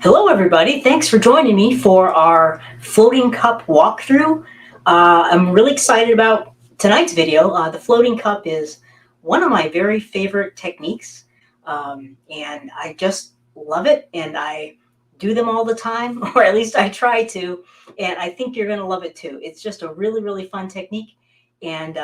Hello, everybody. Thanks for joining me for our floating cup walkthrough. I'm really excited about tonight's video. The floating cup is one of my very favorite techniques, and I just love it, and I do them all the time, or at least I try to, and I think you're going to love it too. It's just a really, really fun technique, and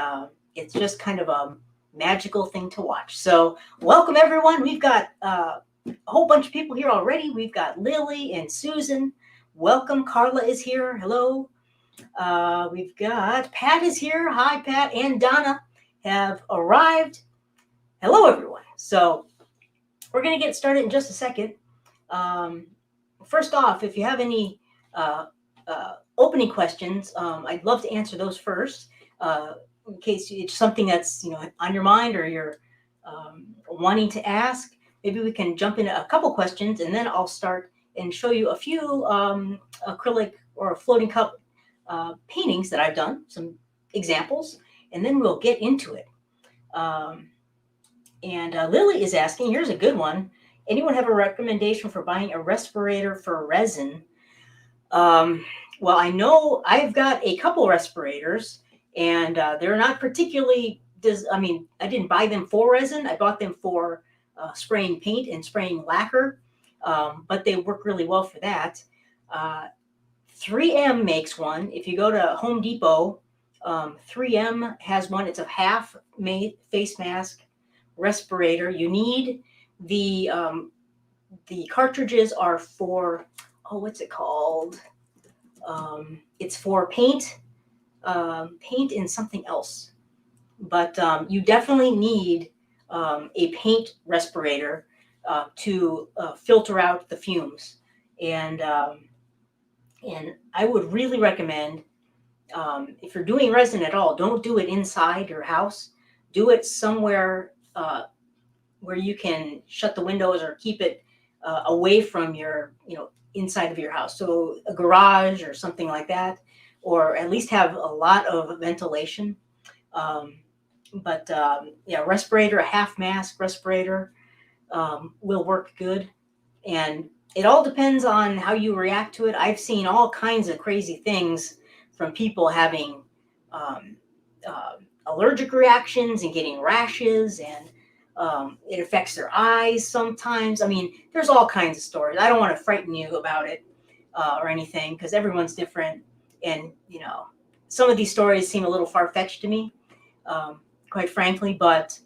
it's just kind of a magical thing to watch. So, welcome, everyone. We've got a whole bunch of people here already. We've got Lily and Susan. Welcome. Carla is here. Hello. We've got Pat is here. Hi, Pat. And Donna have arrived. Hello, everyone. So we're going to get started in just a second. Um, First off, if you have any opening questions, I'd love to answer those first. In case it's something that's on your mind or you're wanting to ask, maybe we can jump into a couple questions and then I'll start and show you a few acrylic or floating cup paintings that I've done, some examples, and then we'll get into it. And Lily is asking, here's a good one. Anyone have a recommendation for buying a respirator for resin? Um, well, I know I've got a couple respirators, and they're not particularly. I didn't buy them for resin. I bought them for spraying paint and spraying lacquer, but they work really well for that. Uh, 3M makes one. If you go to Home Depot, 3M has one. It's a half face mask respirator. You need the cartridges are for, oh, what's it called? It's for paint and something else. But you definitely need a paint respirator to filter out the fumes. And and I would really recommend, if you're doing resin at all, don't do it inside your house. Do it somewhere where you can shut the windows or keep it away from your, inside of your house. So a garage or something like that, or at least have a lot of ventilation. Um, but yeah, respirator, a half mask respirator will work good. And it all depends on how you react to it. I've seen all kinds of crazy things from people having um, uh, allergic reactions and getting rashes, and it affects their eyes sometimes. I mean, there's all kinds of stories. I don't want to frighten you about it or anything because everyone's different. And, some of these stories seem a little far fetched to me, um, quite frankly, but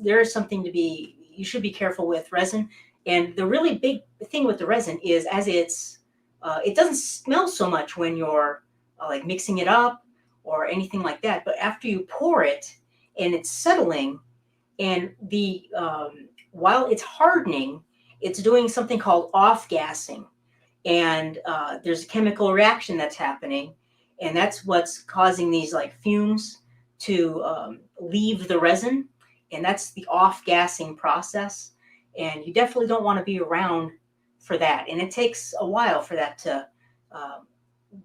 there is something you should be careful with resin. And the really big thing with the resin is it doesn't smell so much when you're like mixing it up or anything like that. But after you pour it and it's settling, and while it's hardening, it's doing something called off gassing, and there's a chemical reaction that's happening, and that's what's causing these like fumes to leave the resin, and that's the off gassing process. And you definitely don't want to be around for that, and it takes a while for uh,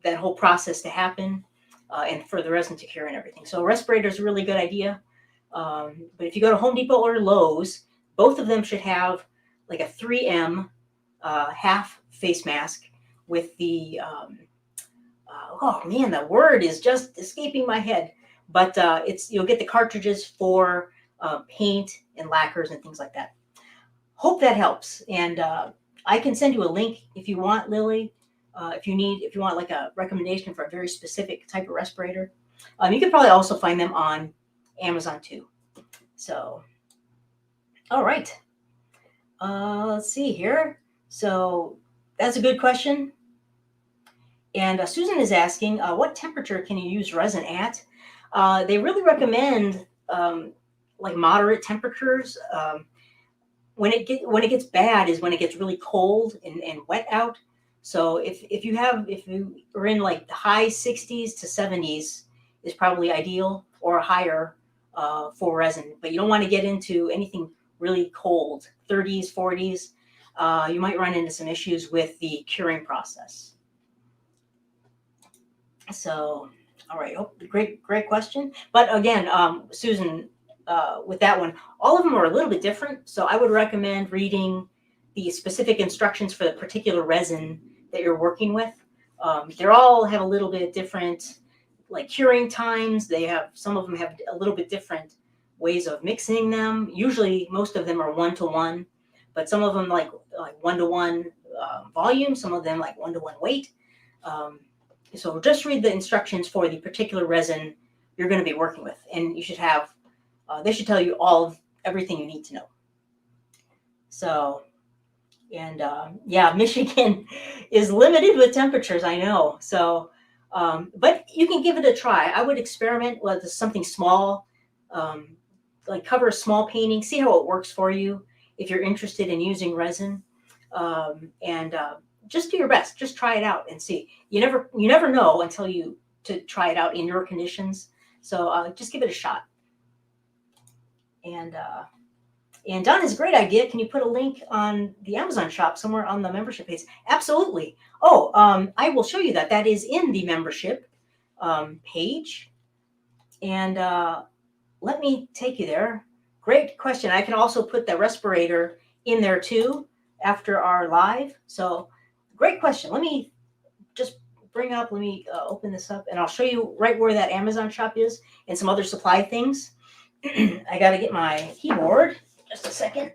that whole process to happen, and for the resin to cure and everything. So a respirator is a really good idea. But if you go to Home Depot or Lowe's, both of them should have like a 3M half face mask with oh man, the word is just escaping my head. But you'll get the cartridges for paint and lacquers and things like that. Hope that helps. And I can send you a link if you want, Lily. If you want like a recommendation for a very specific type of respirator, you can probably also find them on Amazon too. So, all right. Let's see here. So that's a good question. And Susan is asking, what temperature can you use resin at? They really recommend like moderate temperatures. When it gets bad is when it gets really cold and wet out. So if you are in like the high 60s to 70s is probably ideal, or higher for resin. But you don't want to get into anything really cold, 30s, 40s. You might run into some issues with the curing process. So, all right, great question. But again, Susan, with that one, all of them are a little bit different. So I would recommend reading the specific instructions for the particular resin that you're working with. They all have a little bit different, like curing times. Some of them have a little bit different ways of mixing them. Usually, most of them are 1-to-1, but some of them like 1-to-1 volume. Some of them like 1-to-1 weight. So just read the instructions for the particular resin you're going to be working with, and you should have. They should tell you everything you need to know. So, and yeah, Michigan is limited with temperatures, I know. So, but you can give it a try. I would experiment with something small, like cover a small painting, see how it works for you if you're interested in using resin, and just do your best. Just try it out and see. You never know until you to try it out in your conditions. So just give it a shot. And Don has a great idea. Can you put a link on the Amazon shop somewhere on the membership page? Absolutely. Oh, I will show you that. That is in the membership page. And let me take you there. Great question. I can also put the respirator in there too after our live. So great question. Let me just let me open this up, and I'll show you right where that Amazon shop is and some other supply things. I got to get my keyboard. Just a second.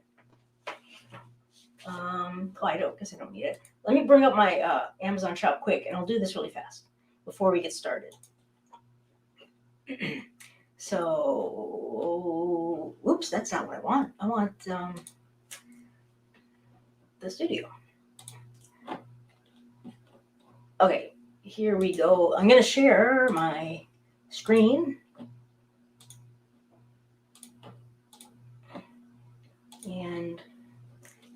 I don't need it. Let me bring up my Amazon shop quick, and I'll do this really fast before we get started. So, oops, that's not what I want. I want the studio. Okay, here we go. I'm going to share my screen. And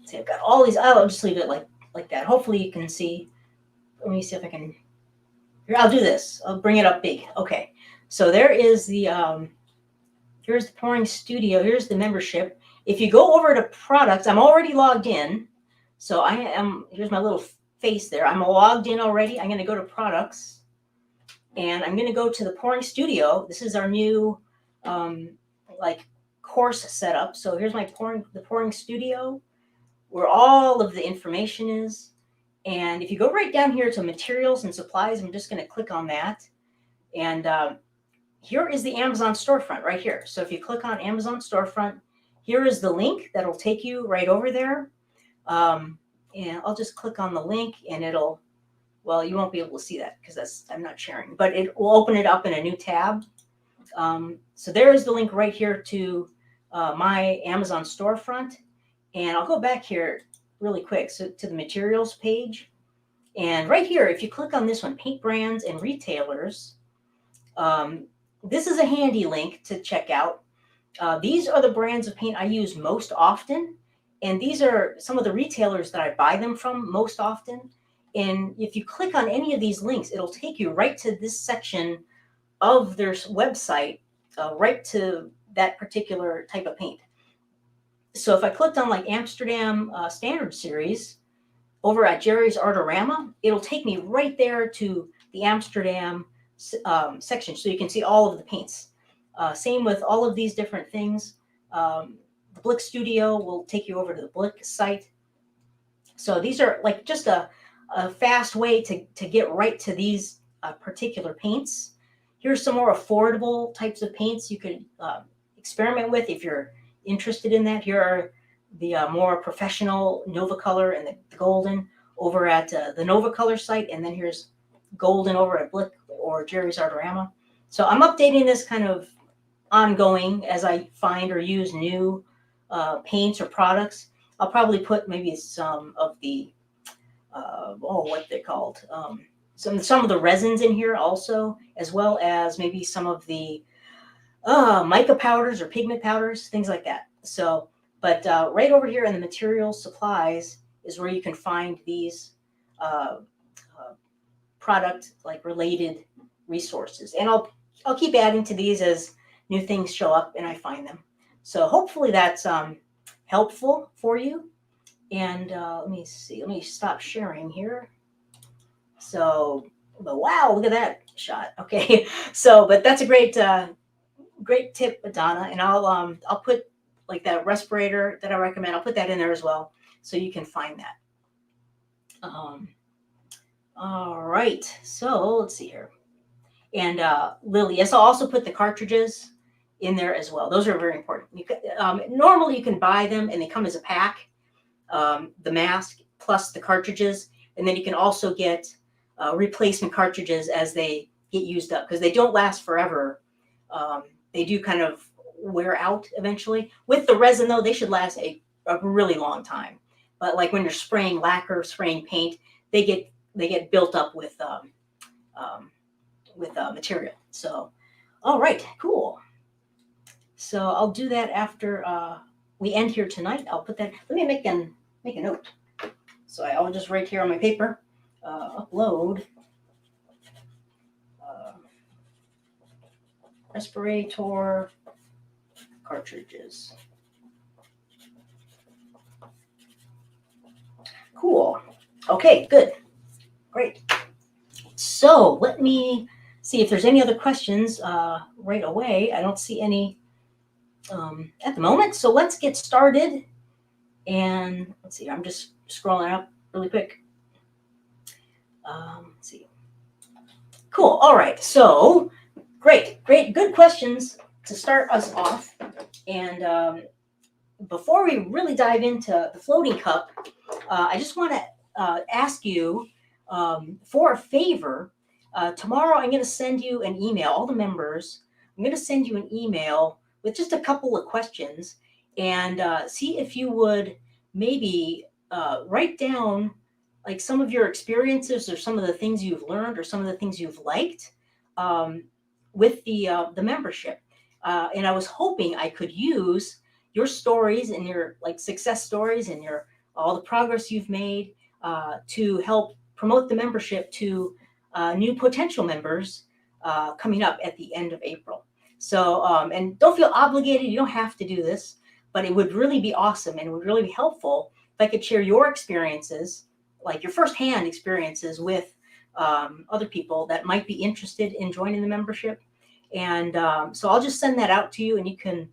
see, I've got all these. I'll just leave it like that. Hopefully you can see. Let me see if I can. Here, I'll do this. I'll bring it up big. Okay. So there is here's the Pouring Studio. Here's the membership. If you go over to products, I'm already logged in. So here's my little face there. I'm logged in already. I'm going to go to products, and I'm going to go to the Pouring Studio. This is our new course setup. So here's the Pouring Studio, where all of the information is. And if you go right down here to materials and supplies, I'm just going to click on that. And here is the Amazon storefront right here. So if you click on Amazon storefront, here is the link that'll take you right over there. And I'll just click on the link, and you won't be able to see that because I'm not sharing, but it will open it up in a new tab. So there is the link right here to my Amazon storefront. And I'll go back here really quick to the materials page. And right here, if you click on this one, paint brands and retailers, this is a handy link to check out. These are the brands of paint I use most often. And these are some of the retailers that I buy them from most often. And if you click on any of these links, it'll take you right to this section of their website, right to that particular type of paint. So if I clicked on like Amsterdam Standard Series over at Jerry's Artorama, it'll take me right there to the Amsterdam section, so you can see all of the paints. Same with all of these different things. The Blick Studio will take you over to the Blick site. So these are like just a fast way to get right to these particular paints. Here's some more affordable types of paints you could experiment with if you're interested in that. Here are the more professional Nova Color and the Golden over at the Nova Color site. And then here's Golden over at Blick or Jerry's Artorama. So I'm updating this kind of ongoing as I find or use new paints or products. I'll probably put maybe some of the, what they're called, some of the resins in here also, as well as maybe some of the mica powders or pigment powders, things like that. So, but right over here in the materials supplies is where you can find these product like related resources. And I'll keep adding to these as new things show up and I find them. So hopefully that's helpful for you. And let me see, let me stop sharing here. So, but wow, look at that shot. Okay. So, but that's a great tip, Donna. And I'll put like that respirator that I recommend. I'll put that in there as well. so you can find that. All right, so let's see here. And Lily, yes, I'll also put the cartridges in there as well. Those are very important. Normally you can buy them and they come as a pack, the mask plus the cartridges, and then you can also get replacement cartridges as they get used up because they don't last forever. They do kind of wear out eventually. With the resin though, they should last a really long time. But like when you're spraying lacquer, spraying paint, they get built up with material. So, all right, cool. So I'll do that after we end here tonight. I'll put that. Let me make a note. So I'll just write here on my paper, upload respirator cartridges. Cool. Okay, good. Great. So let me see if there's any other questions right away. I don't see any at the moment. So let's get started. And let's see, I'm just scrolling up really quick. Let's see. Cool. All right. So great. Good questions to start us off. And before we really dive into the floating cup, I just want to ask you for a favor. Tomorrow, I'm going to send you an email, all the members. I'm going to send you an email with just a couple of questions and see if you would maybe write down like some of your experiences or some of the things you've learned or some of the things you've liked with the membership. And I was hoping I could use your stories and your like success stories and your all the progress you've made to help promote the membership to new potential members coming up at the end of April. So, and don't feel obligated. You don't have to do this, but it would really be awesome and it would really be helpful if I could share your experiences, like your firsthand experiences with other people that might be interested in joining the membership. And so I'll just send that out to you and you can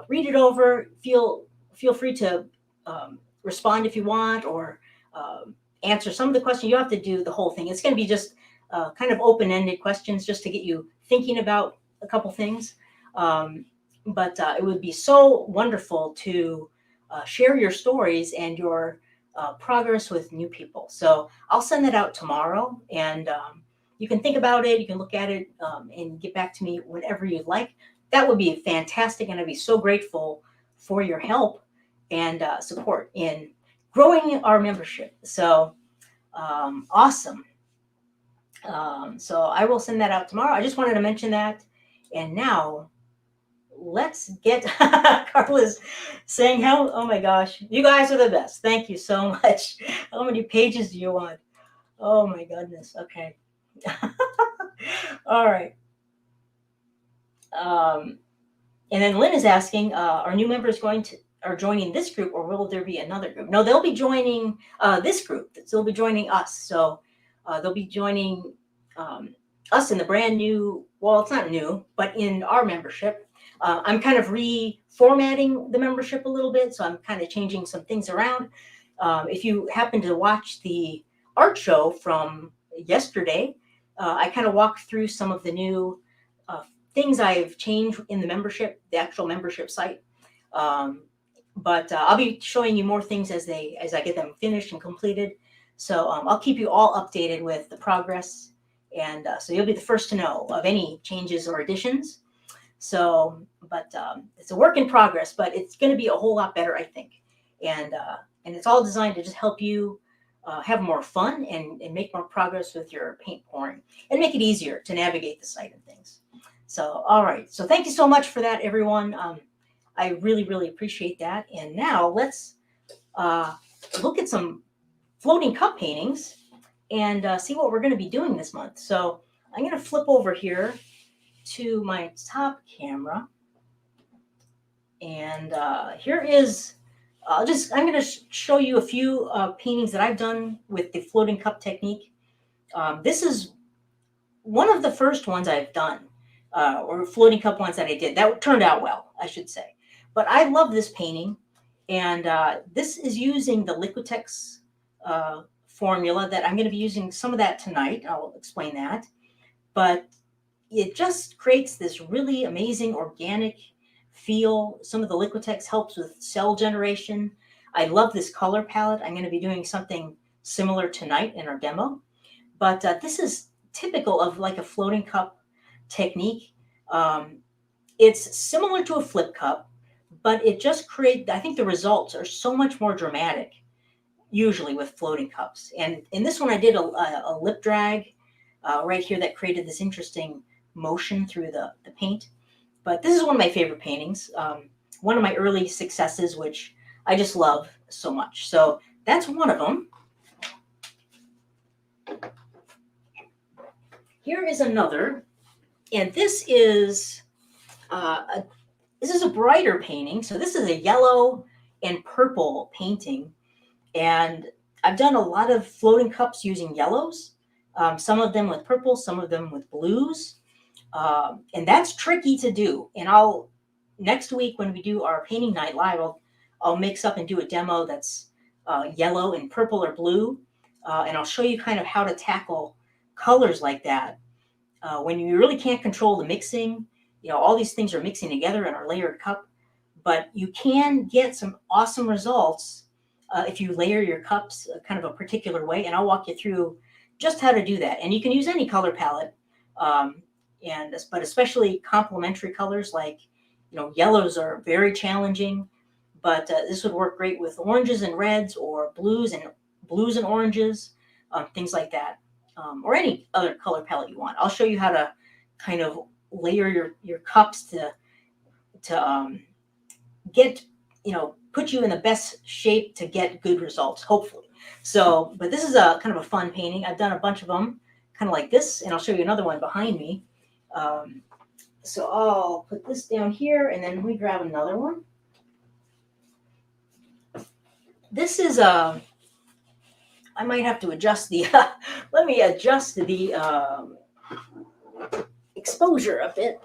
read it over. Feel free to respond if you want or answer some of the questions. You don't have to do the whole thing. It's going to be just kind of open-ended questions just to get you thinking about a couple things. But it would be so wonderful to share your stories and your progress with new people. So I'll send that out tomorrow and you can think about it. You can look at it and get back to me whenever you'd like. That would be fantastic. And I'd be so grateful for your help and support in growing our membership. So awesome. So I will send that out tomorrow. I just wanted to mention that. And now let's get Carla's saying how, oh my gosh, you guys are the best. Thank you so much. How many pages do you want? Oh my goodness. Okay. All right. And then Lynn is asking, are new members are joining this group or will there be another group? No, they'll be joining this group. They'll be joining us. So they'll be joining us in the brand new, well, it's not new, but in our membership. I'm kind of reformatting the membership a little bit. So I'm kind of changing some things around. If you happen to watch the art show from yesterday, I kind of walked through some of the new things I've changed in the membership, the actual membership site. But I'll be showing you more things as I get them finished and completed. So I'll keep you all updated with the progress. And so you'll be the first to know of any changes or additions. So, but it's a work in progress, but it's going to be a whole lot better, I think. And it's all designed to just help you have more fun and make more progress with your paint pouring and make it easier to navigate the site and things. So, all right. So thank you so much for that, everyone. I really, really appreciate that. And now let's look at some floating cup paintings and see what we're going to be doing this month. So I'm going to flip over here to my top camera. And here is, I'm going to show you a few paintings that I've done with the floating cup technique. This is one of the first ones I've done, or floating cup ones that I did. That turned out well, I should say. But I love this painting. And this is using the Liquitex formula that I'm going to be using some of that tonight. I'll explain that. But it just creates this really amazing organic feel. Some of the Liquitex helps with cell generation. I love this color palette. I'm going to be doing something similar tonight in our demo. But this is typical of like a floating cup technique. It's similar to a flip cup, but it just creates, I think the results are so much more dramatic usually with floating cups. And in this one, I did a lip drag right here that created this interesting motion through the paint. But this is one of my favorite paintings, one of my early successes, which I just love so much. So that's one of them. Here is another, and this is a brighter painting. So this is a yellow and purple painting, and I've done a lot of floating cups using yellows, some of them with purple, some of them with blues, and that's tricky to do. And next week when we do our painting night live, I'll mix up and do a demo that's yellow and purple or blue, and I'll show you kind of how to tackle colors like that when you really can't control the mixing. All these things are mixing together in our layered cup, but you can get some awesome results if you layer your cups kind of a particular way. And I'll walk you through just how to do that. And you can use any color palette, but especially complementary colors like, yellows are very challenging, but this would work great with oranges and reds, or blues and oranges, things like that. Or any other color palette you want. I'll show you how to kind of layer your cups to get, put you in the best shape to get good results, hopefully. So, but this is a kind of a fun painting. I've done a bunch of them kind of like this, and I'll show you another one behind me. So I'll put this down here, and then let me grab another one. This is I might have to adjust the, let me adjust the exposure a bit.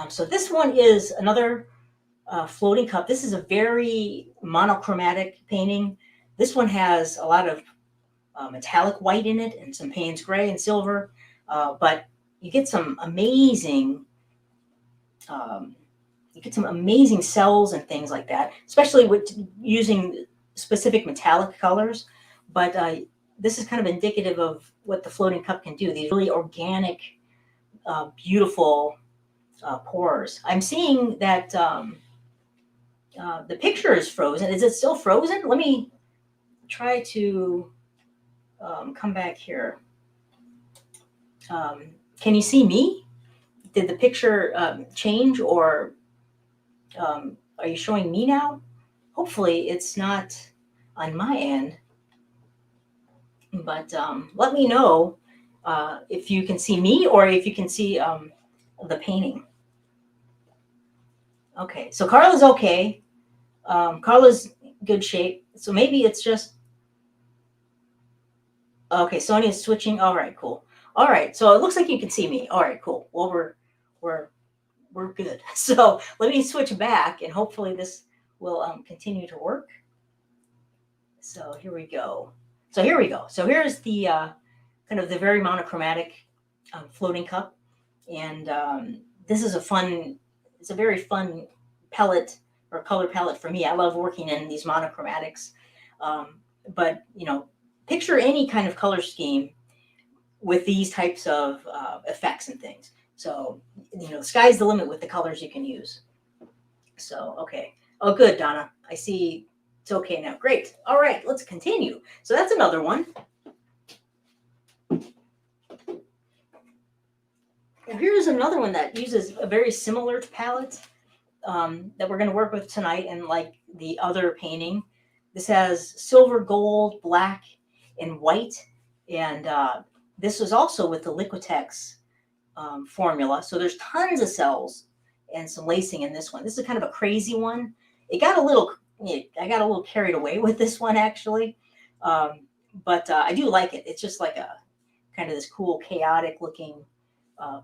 So this one is another floating cup. This is a very monochromatic painting. This one has a lot of metallic white in it and some Payne's gray and silver, but you get some amazing cells and things like that, especially with using specific metallic colors. But this is kind of indicative of what the floating cup can do. These really organic, beautiful pours. I'm seeing that the picture is frozen. Is it still frozen? Let me try to come back here. Can you see me? Did the picture change, or are you showing me now? Hopefully it's not on my end, but let me know if you can see me or if you can see the painting. Okay, so Carla's okay. Carla's good shape. So maybe it's just, okay, Sonia's switching. All right, cool. All right, so it looks like you can see me. All right, cool. Well, we're good. So let me switch back, and hopefully this will continue to work. So here we go. So here's the kind of the very monochromatic floating cup, and this is it's a very fun palette or color palette for me. I love working in these monochromatics, but picture any kind of color scheme with these types of effects and things. So, the sky's the limit with the colors you can use. So, okay. Oh, good, Donna. I see it's okay now. Great. All right, let's continue. So that's another one. Now here's another one that uses a very similar palette that we're going to work with tonight, and like the other painting. This has silver, gold, black, and white, and this was also with the Liquitex formula. So there's tons of cells and some lacing in this one. This is kind of a crazy one. I got a little carried away with this one, actually, but I do like it. It's just like a kind of this cool, chaotic looking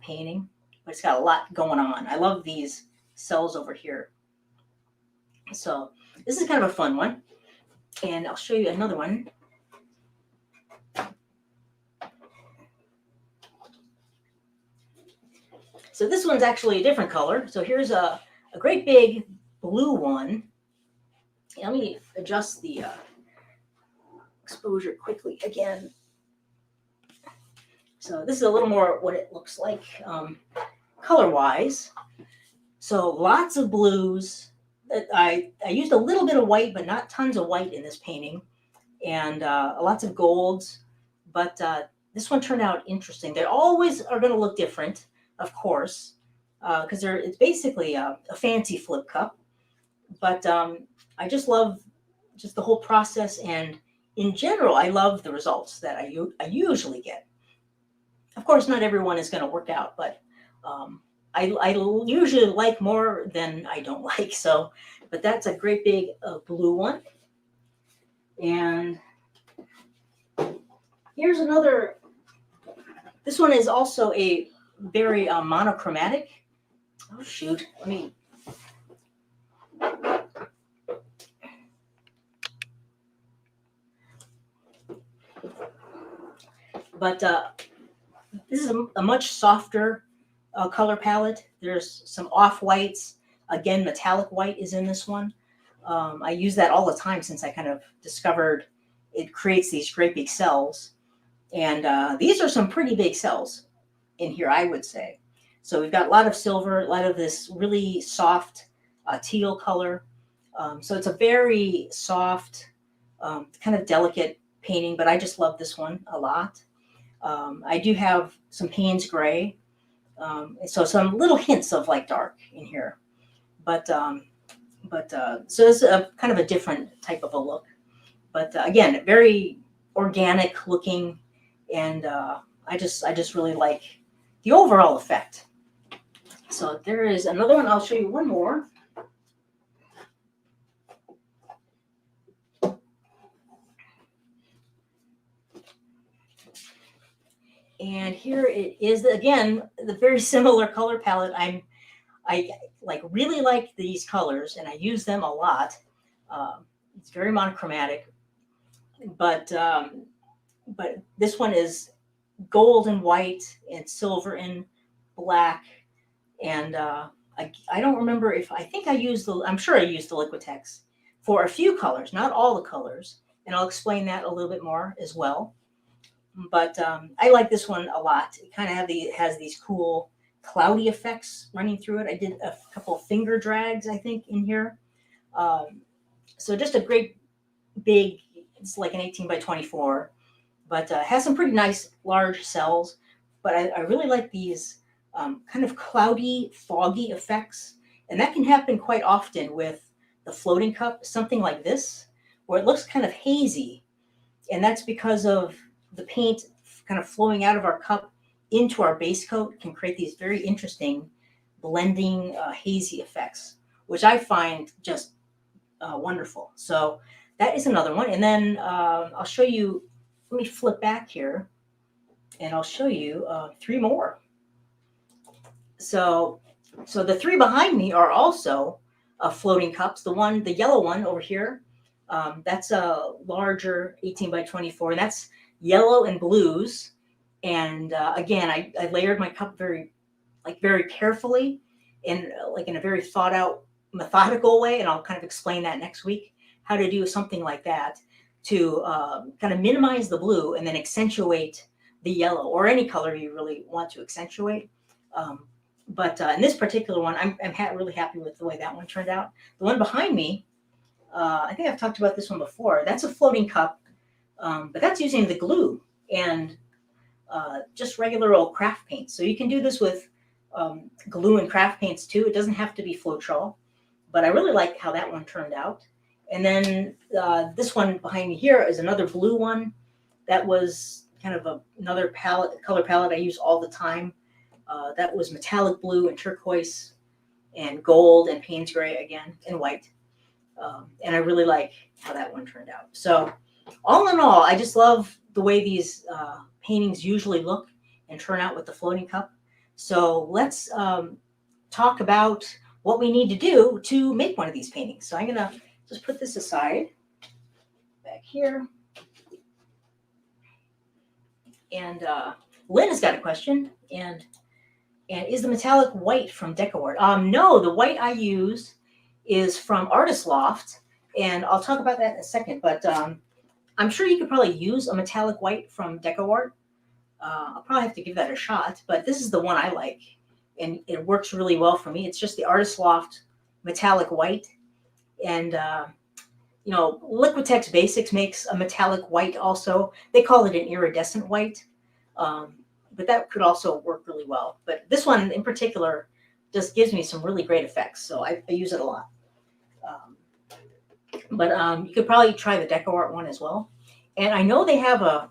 painting, but it's got a lot going on. I love these cells over here. So this is kind of a fun one. And I'll show you another one. So this one's actually a different color. So here's a great big blue one. Let me adjust the exposure quickly again. So this is a little more what it looks like color-wise. So lots of blues. I used a little bit of white, but not tons of white in this painting, and lots of golds. But this one turned out interesting. They always are going to look different, of course, because it's basically a fancy flip cup. But I just love just the whole process, and in general, I love the results that I usually get. Of course, not everyone is going to work out, but I usually like more than I don't like. So, but that's a great big blue one. And here's another. This one is also a very monochromatic. Oh shoot! Let me. But this is a much softer color palette. There's some off whites. Again, metallic white is in this one. I use that all the time since I kind of discovered it creates these great big cells. And these are some pretty big cells in here, I would say. So we've got a lot of silver, a lot of this really soft teal color. So it's a very soft, kind of delicate painting, but I just love this one a lot. I do have some Payne's gray, so some little hints of like dark in here, but so it's a kind of a different type of a look. But again, very organic looking, and I just really like the overall effect. So there is another one. I'll show you one more. And here it is again, the very similar color palette. I like really like these colors, and I use them a lot. It's very monochromatic, but this one is gold and white and silver and black, and I don't remember if I think I used the. I'm sure I used the Liquitex for a few colors, not all the colors, and I'll explain that a little bit more as well. But I like this one a lot. It kind of has these cool cloudy effects running through it. I did a couple of finger drags, I think, in here. So just a great big, it's like an 18 by 24, but has some pretty nice large cells. But I really like these kind of cloudy, foggy effects. And that can happen quite often with the floating cup, something like this, where it looks kind of hazy. And that's because of the paint kind of flowing out of our cup into our base coat can create these very interesting blending hazy effects, which I find just wonderful. So that is another one. And then I'll show you, let me flip back here and I'll show you three more. So the three behind me are also floating cups. The yellow one over here, that's a larger 18 by 24, and that's yellow and blues. And again, I layered my cup very carefully and like in a very thought out, methodical way. And I'll kind of explain that next week, how to do something like that to kind of minimize the blue and then accentuate the yellow or any color you really want to accentuate. But in this particular one, I'm really happy with the way that one turned out. The one behind me, I think I've talked about this one before. That's a floating cup, but that's using the glue and just regular old craft paint. So you can do this with glue and craft paints too. It doesn't have to be Floetrol, but I really like how that one turned out. And then this one behind me here is another blue one. That was kind of another color palette I use all the time. That was metallic blue and turquoise and gold and Payne's gray again and white. And I really like how that one turned out. So all in all, I just love the way these paintings usually look and turn out with the floating cup. So let's talk about what we need to do to make one of these paintings. So I'm going to just put this aside back here. And Lynn has got a question. And is the metallic white from DecoArt? No, the white I use is from Artist Loft. And I'll talk about that in a second. But I'm sure you could probably use a metallic white from DecoArt. I'll probably have to give that a shot. But this is the one I like. And it works really well for me. It's just the Artist Loft metallic white. And Liquitex Basics makes a metallic white also. They call it an iridescent white, but that could also work really well. But this one in particular just gives me some really great effects, so I use it a lot. But you could probably try the DecoArt one as well. And I know they have a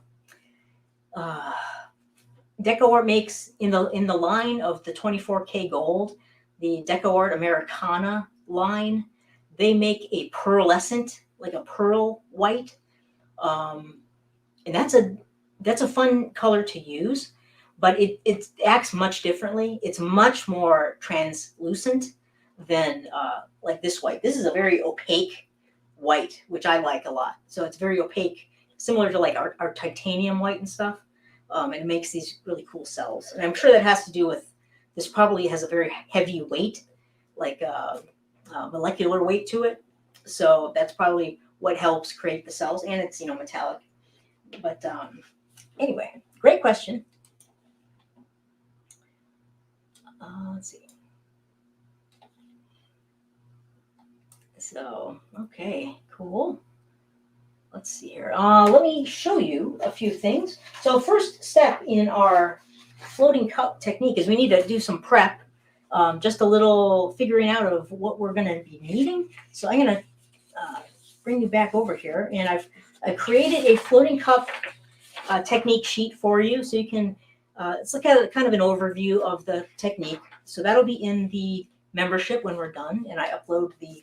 DecoArt makes in the line of the 24K gold, the DecoArt Americana line. They make a pearlescent, like a pearl white, and that's a fun color to use, but it acts much differently. It's much more translucent than like this white. This is a very opaque white, which I like a lot. So it's very opaque, similar to like our titanium white and stuff. And it makes these really cool cells. And I'm sure that has to do with this. Probably has a very heavy weight, like molecular weight to it. So that's probably what helps create the cells, and it's metallic. But anyway, great question. Let's see. So okay, cool. Let's see here. Let me show you a few things. So first step in our floating cup technique is we need to do some prep. Just a little figuring out of what we're going to be needing. So I'm going to bring you back over here, and I've created a floating cup technique sheet for you, so you can. It's like kind of an overview of the technique. So that'll be in the membership when we're done, and I upload the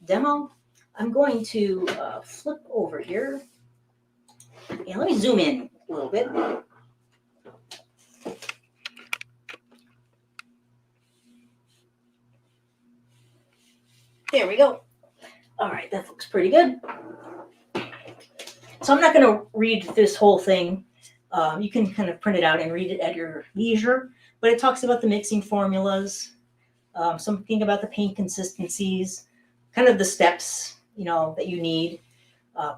demo. I'm going to flip over here, and let me zoom in a little bit. There we go. All right, that looks pretty good. So I'm not going to read this whole thing. You can kind of print it out and read it at your leisure. But it talks about the mixing formulas, something about the paint consistencies, kind of the steps, that you need,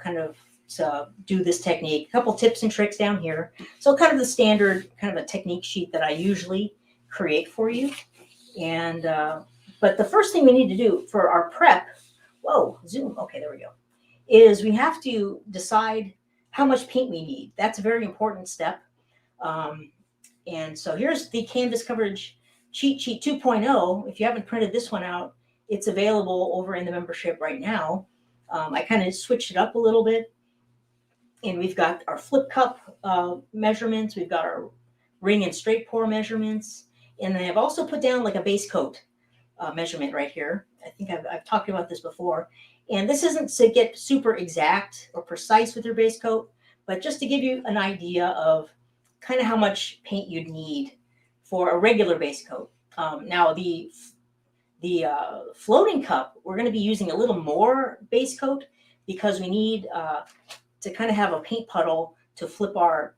kind of to do this technique. A couple tips and tricks down here. So kind of the standard kind of a technique sheet that I usually create for you. And but the first thing we need to do for our prep, zoom. Okay, there we go. Is we have to decide how much paint we need. That's a very important step. And so here's the Canvas Coverage Cheat Sheet 2.0. If you haven't printed this one out, it's available over in the membership right now. I kind of switched it up a little bit. And we've got our flip cup measurements. We've got our ring and straight pour measurements. And then I've also put down like a base coat measurement right here. I think I've talked about this before. And this isn't to get super exact or precise with your base coat, but just to give you an idea of kind of how much paint you'd need for a regular base coat. Now the floating cup, we're going to be using a little more base coat because we need to kind of have a paint puddle to flip our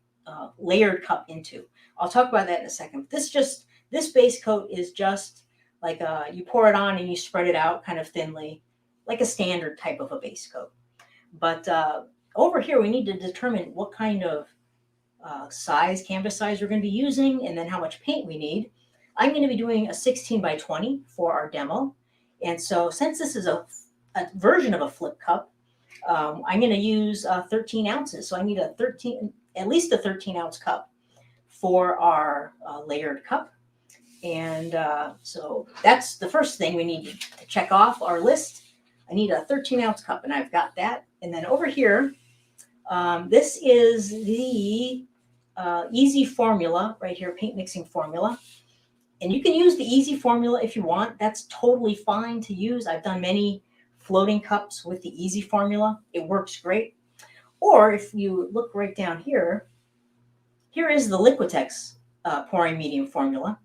layered cup into. I'll talk about that in a second. This base coat is just like you pour it on and you spread it out kind of thinly, like a standard type of a base coat. But over here, we need to determine what kind of canvas size we're going to be using, and then how much paint we need. I'm going to be doing a 16 by 20 for our demo. And so since this is a version of a flip cup, I'm going to use 13 ounces. So I need at least a 13 ounce cup for our layered cup. And so that's the first thing we need to check off our list. I need a 13 ounce cup, and I've got that. And then over here, this is the easy formula right here, paint mixing formula. And you can use the easy formula if you want. That's totally fine to use. I've done many floating cups with the easy formula. It works great. Or if you look right down here, here is the Liquitex pouring medium formula.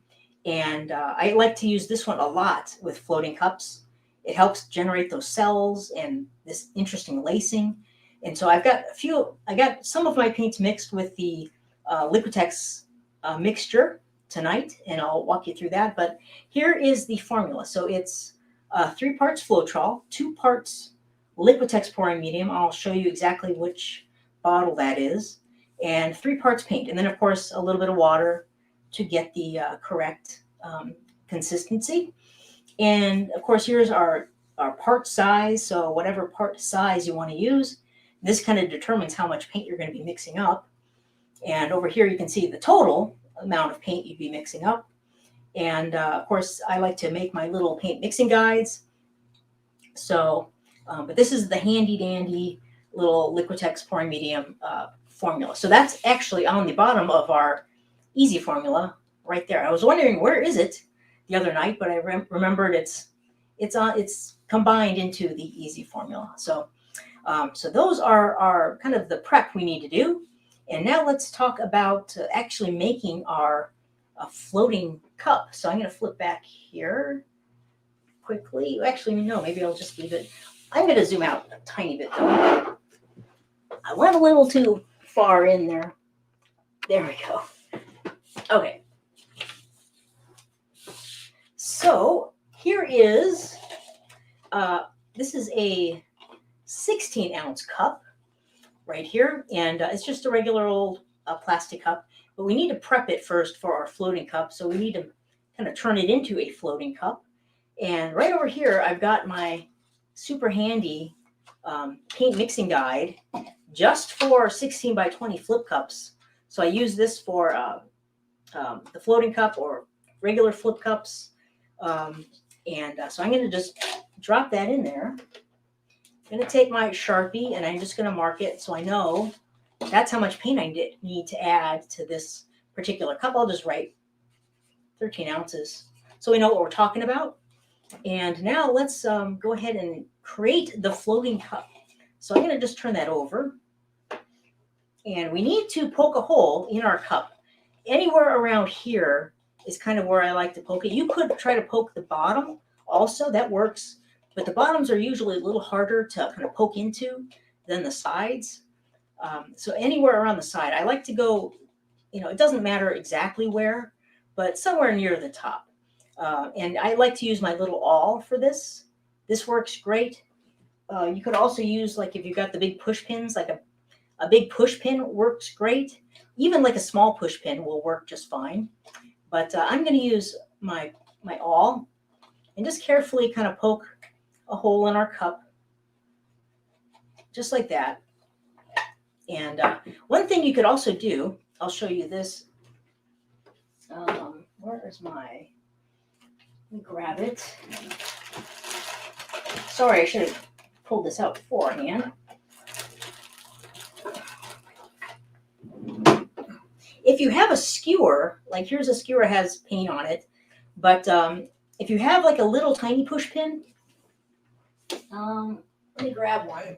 And I like to use this one a lot with floating cups. It helps generate those cells and this interesting lacing. And so I got some of my paints mixed with the Liquitex mixture tonight, and I'll walk you through that. But here is the formula. So it's 3 parts Floetrol, 2 parts Liquitex pouring medium. I'll show you exactly which bottle that is, and 3 parts paint. And then, of course, a little bit of water to get the correct consistency. And, of course, here's our part size. So whatever part size you want to use, this kind of determines how much paint you're going to be mixing up. And over here, you can see the total amount of paint you'd be mixing up. And of course, I like to make my little paint mixing guides. So, but this is the handy dandy little Liquitex pouring medium formula. So that's actually on the bottom of our easy formula right there. I was wondering where is it the other night, but I remembered it's combined into the easy formula. So, so those are kind of the prep we need to do. And now let's talk about actually making our floating cup. So I'm going to flip back here quickly. Actually, no, maybe I'll just leave it. I'm going to zoom out a tiny bit though. I went a little too far in there. There we go. Okay. So here is, this is a 16-ounce cup right here. And it's just a regular old plastic cup. But we need to prep it first for our floating cup. So we need to kind of turn it into a floating cup. And right over here, I've got my super handy paint mixing guide just for 16 by 20 flip cups. So I use this for the floating cup or regular flip cups. So I'm going to just drop that in there. I'm going to take my Sharpie and I'm just going to mark it so I know that's how much paint I need to add to this particular cup. I'll just write 13 ounces so we know what we're talking about. And now let's go ahead and create the floating cup. So I'm going to just turn that over. And we need to poke a hole in our cup. Anywhere around here is kind of where I like to poke it. You could try to poke the bottom also, that works. But the bottoms are usually a little harder to kind of poke into than the sides. So anywhere around the side, I like to go, it doesn't matter exactly where, but somewhere near the top. And I like to use my little awl for this. This works great. You could also use, like if you've got the big push pins, like a big push pin works great. Even like a small push pin will work just fine. But I'm going to use my awl and just carefully kind of poke a hole in our cup, just like that. And one thing you could also do, I'll show you this. Where is let me grab it. Sorry, I should have pulled this out beforehand. If you have a skewer, like here's a skewer that has paint on it, but if you have like a little tiny push pin, let me grab one.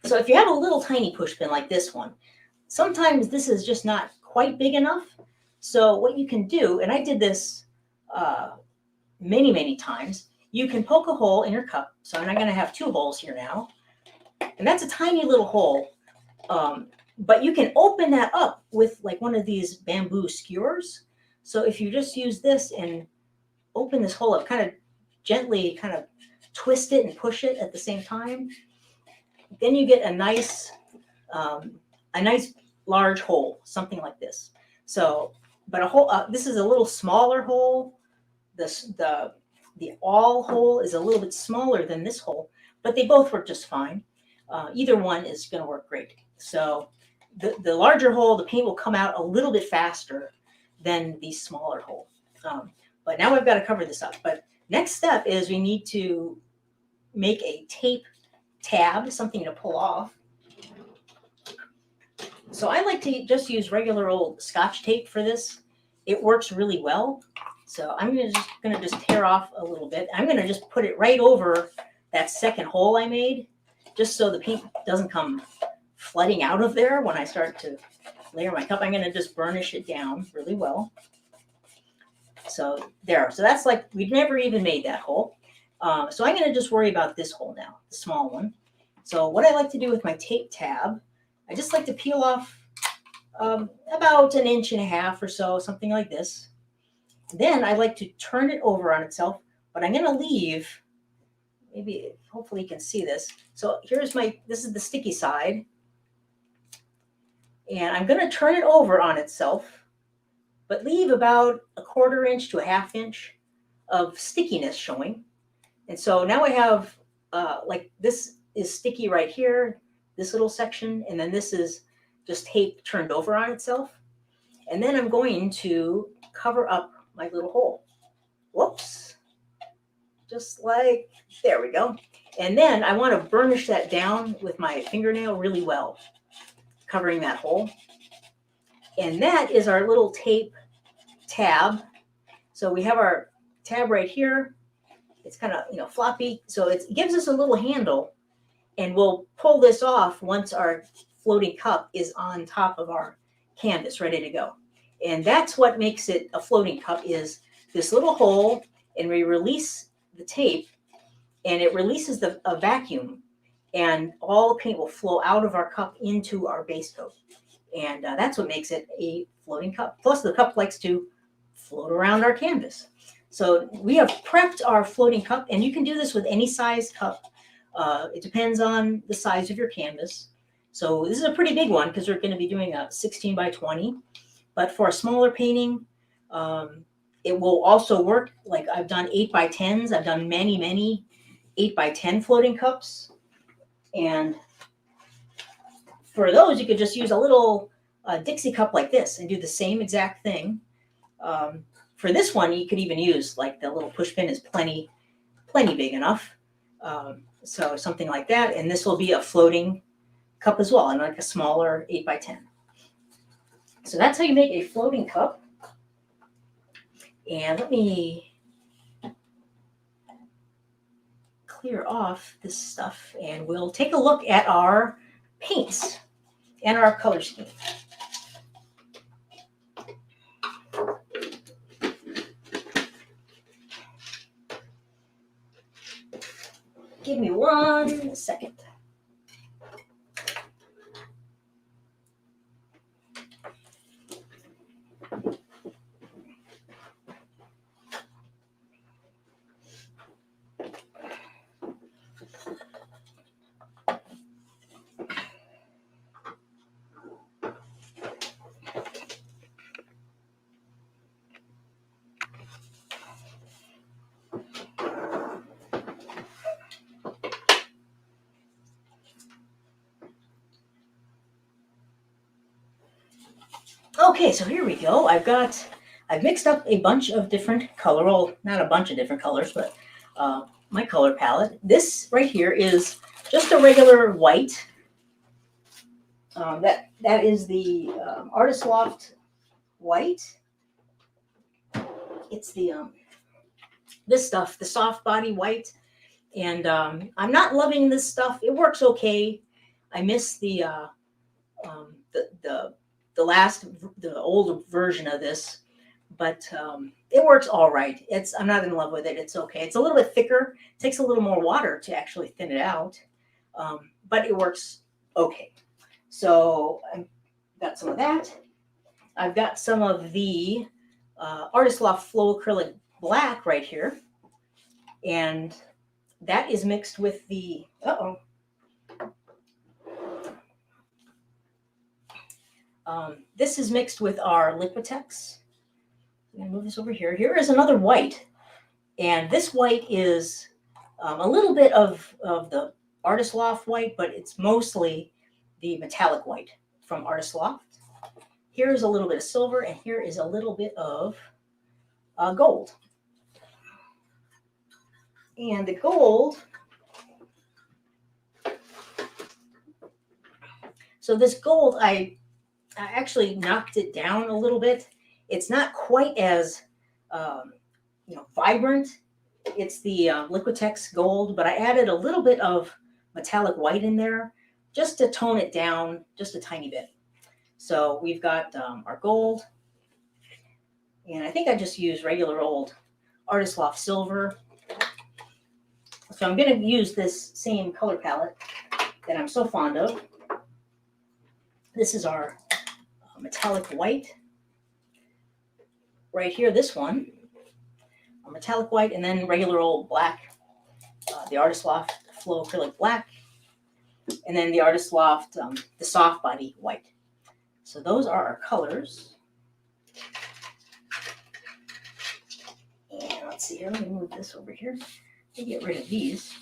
So if you have a little tiny push pin like this one, sometimes this is just not quite big enough. So what you can do, and I did this many, many times, you can poke a hole in your cup. So I'm going to have 2 holes here now. And that's a tiny little hole. But you can open that up with like one of these bamboo skewers. So if you just use this and open this hole up, kind of gently kind of twist it and push it at the same time, then you get a nice large hole, something like this. So, but a hole, this is a little smaller hole. The awl hole is a little bit smaller than this hole, but they both work just fine. Either one is going to work great. So the larger hole, the paint will come out a little bit faster than the smaller hole. But now I've got to cover this up. But next step is we need to make a tape tab, something to pull off. So I like to just use regular old Scotch tape for this. It works really well. So I'm going to just tear off a little bit. I'm going to just put it right over that second hole I made, just so the paint doesn't come flooding out of there when I start to layer my cup. I'm going to just burnish it down really well. So there. So that's like, we've never even made that hole. So I'm going to just worry about this hole now, the small one. So what I like to do with my tape tab, I just like to peel off about 1.5 inches or so, something like this. Then I like to turn it over on itself, but I'm going to leave, maybe, hopefully you can see this. So here's this is the sticky side. And I'm going to turn it over on itself, but leave about 1/4 inch to 1/2 inch of stickiness showing. And so now I have, like, this is sticky right here, this little section, and then this is just tape turned over on itself. And then I'm going to cover up my little hole. Whoops. Just like, there we go. And then I want to burnish that down with my fingernail really well, covering that hole. And that is our little tape tab. So we have our tab right here. It's kind of, floppy. So it gives us a little handle, and we'll pull this off once our floating cup is on top of our canvas, ready to go. And that's what makes it a floating cup, is this little hole, and we release the tape, and it releases a vacuum, and all the paint will flow out of our cup into our base coat. And that's what makes it a floating cup. Plus, the cup likes to float around our canvas. So we have prepped our floating cup, and you can do this with any size cup. It depends on the size of your canvas. So this is a pretty big one because we're going to be doing a 16 by 20. But for a smaller painting, it will also work. Like, I've done 8 by 10s. I've done many 8 by 10 floating cups. And for those, you could just use a little Dixie cup like this and do the same exact thing. For this one, you could even use, like, the little push pin is plenty big enough. So something like that. And this will be a floating cup as well, and like a smaller 8 by 10. So that's how you make a floating cup. And let me clear off this stuff, and we'll take a look at our paints and our color scheme. Give me 1 second. Okay, so here we go. I've mixed up a bunch of different color, well, not a bunch of different colors, but my color palette. This right here is just a regular white. That is the Artist Loft white. It's the this stuff, the soft body white, and I'm not loving this stuff. It works okay. I miss the old version of this, but it works all right. I'm not in love with it. It's okay. It's a little bit thicker. It takes a little more water to actually thin it out, but it works okay. So I've got some of that. I've got some of the Artist Loft Flow Acrylic Black right here, and that is mixed with the this is mixed with our Liquitex. I'm going to move this over here. Here is another white, and this white is a little bit of the Artist Loft white, but it's mostly the metallic white from Artist Loft. Here's a little bit of silver, and here is a little bit of gold. And the gold, so this gold, I actually knocked it down a little bit. It's not quite as vibrant. It's the Liquitex gold, but I added a little bit of metallic white in there just to tone it down just a tiny bit. So we've got our gold, and I think I just use regular old Artist Loft silver. So I'm going to use this same color palette that I'm so fond of. This is our metallic white. Right here, this one, a metallic white, and then regular old black, the Artist Loft Flow Acrylic Black, and then the Artist Loft, the Soft Body White. So those are our colors. And let's see here, let me move this over here to get rid of these.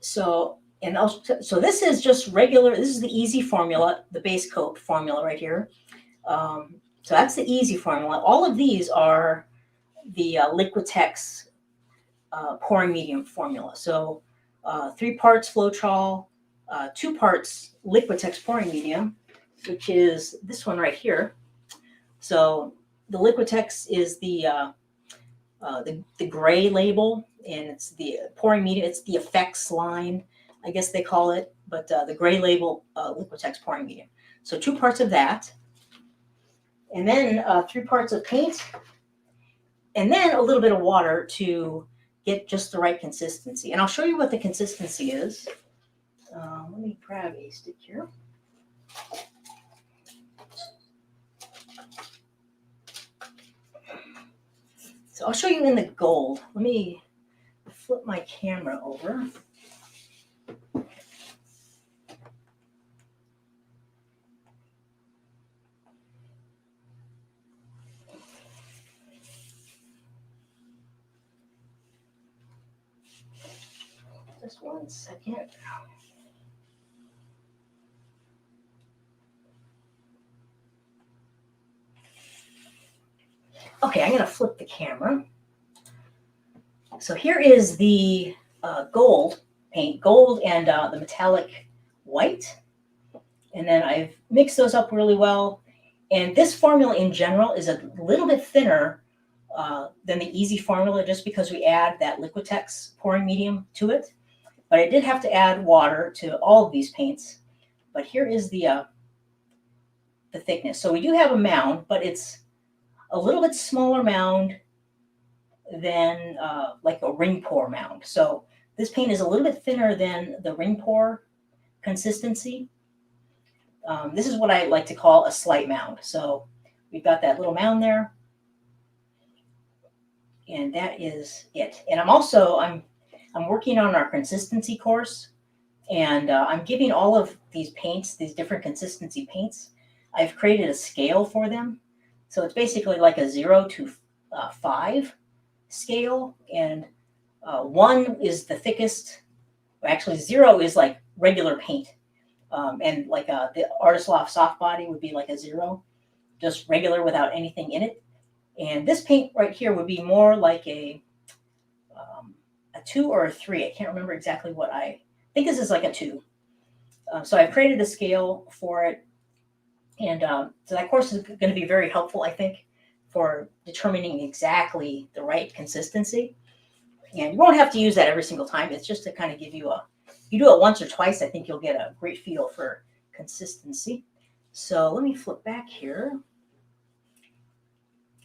So this is just regular, this is the easy formula, the base coat formula right here. So that's the easy formula. All of these are the Liquitex pouring medium formula. So 3 parts Floetrol, 2 parts Liquitex pouring medium, which is this one right here. So the Liquitex is the gray label, and it's the pouring medium. It's the effects line, I guess they call it, but the gray label Liquitex pouring medium. So 2 parts of that, and then 3 parts of paint, and then a little bit of water to get just the right consistency. And I'll show you what the consistency is. Let me grab a stick here. So I'll show you in the gold. Let me flip my camera over. Just 1 second. Okay, I'm going to flip the camera. So here is the gold paint, gold and the metallic white. And then I've mixed those up really well. And this formula in general is a little bit thinner than the easy formula, just because we add that Liquitex pouring medium to it. But I did have to add water to all of these paints. But here is the thickness. So we do have a mound, but it's a little bit smaller mound than like a ring pour mound. So this paint is a little bit thinner than the ring pour consistency. This is what I like to call a slight mound. So we've got that little mound there, and that is it. And I'm working on our consistency course, and I'm giving all of these paints, these different consistency paints, I've created a scale for them. So it's basically like a 0 to 5 scale, and 1 is the thickest. Actually, 0 is like regular paint, and like the Artist Loft Soft Body would be like a 0, just regular without anything in it. And this paint right here would be more like a 2 or a 3. I can't remember exactly what I think. This is like a 2. So I've created a scale for it. And so that course is going to be very helpful, I think, for determining exactly the right consistency. And you won't have to use that every single time. It's just to kind of give you you do it once or twice, I think you'll get a great feel for consistency. So let me flip back here.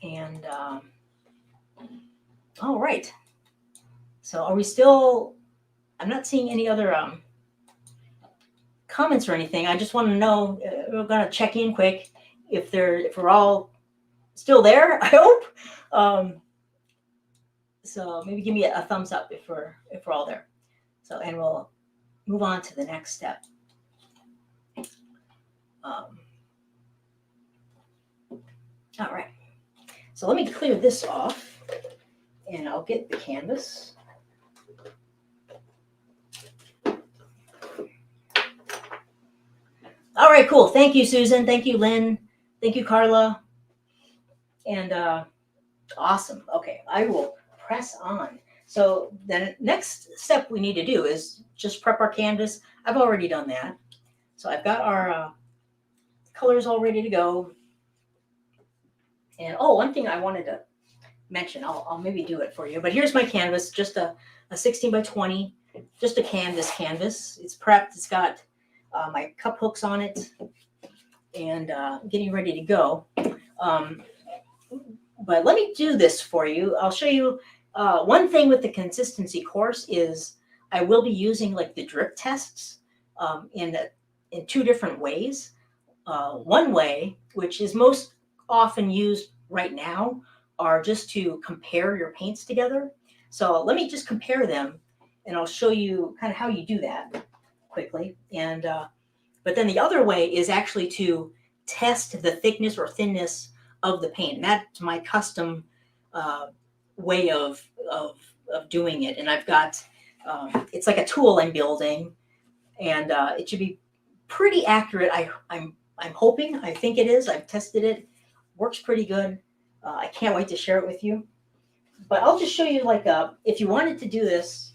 And all right. So are we still, I'm not seeing any other comments or anything. I just want to know, we're going to check in quick if we're all still there, I hope. So maybe give me a thumbs up if we're all there. So, and we'll move on to the next step. All right. So let me clear this off, and I'll get the canvas. All right, cool. Thank you, Susan. Thank you, Lynn. Thank you, Carla. And awesome. Okay, I will press on. So the next step we need to do is just prep our canvas. I've already done that. So I've got our colors all ready to go. And one thing I wanted to mention, I'll maybe do it for you. But here's my canvas, just a 16 by 20. just a canvas. It's prepped. It's got my cup hooks on it, and getting ready to go. Um, but let me do this for you. I'll show you one thing with the consistency course is I will be using like the drip tests in two different ways. One way, which is most often used right now, are just to compare your paints together. So let me just compare them, and I'll show you kind of how you do that quickly. And but then the other way is actually to test the thickness or thinness of the paint. And that's my custom uh, way of doing it. And I've got it's like a tool I'm building, and it should be pretty accurate. I'm hoping. I think it is. I've tested it. Works pretty good. I can't wait to share it with you. But I'll just show you like if you wanted to do this,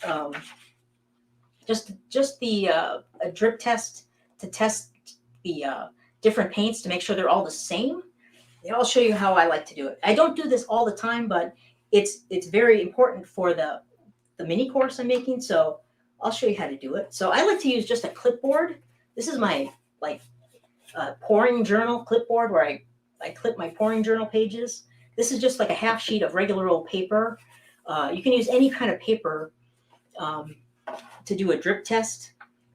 um, just the a drip test to test the different paints to make sure they're all the same. And I'll show you how I like to do it. I don't do this all the time, but it's very important for the mini course I'm making. So I'll show you how to do it. So I like to use just a clipboard. This is my like pouring journal clipboard where I clip my pouring journal pages. This is just like a half sheet of regular old paper. You can use any kind of paper to do a drip test,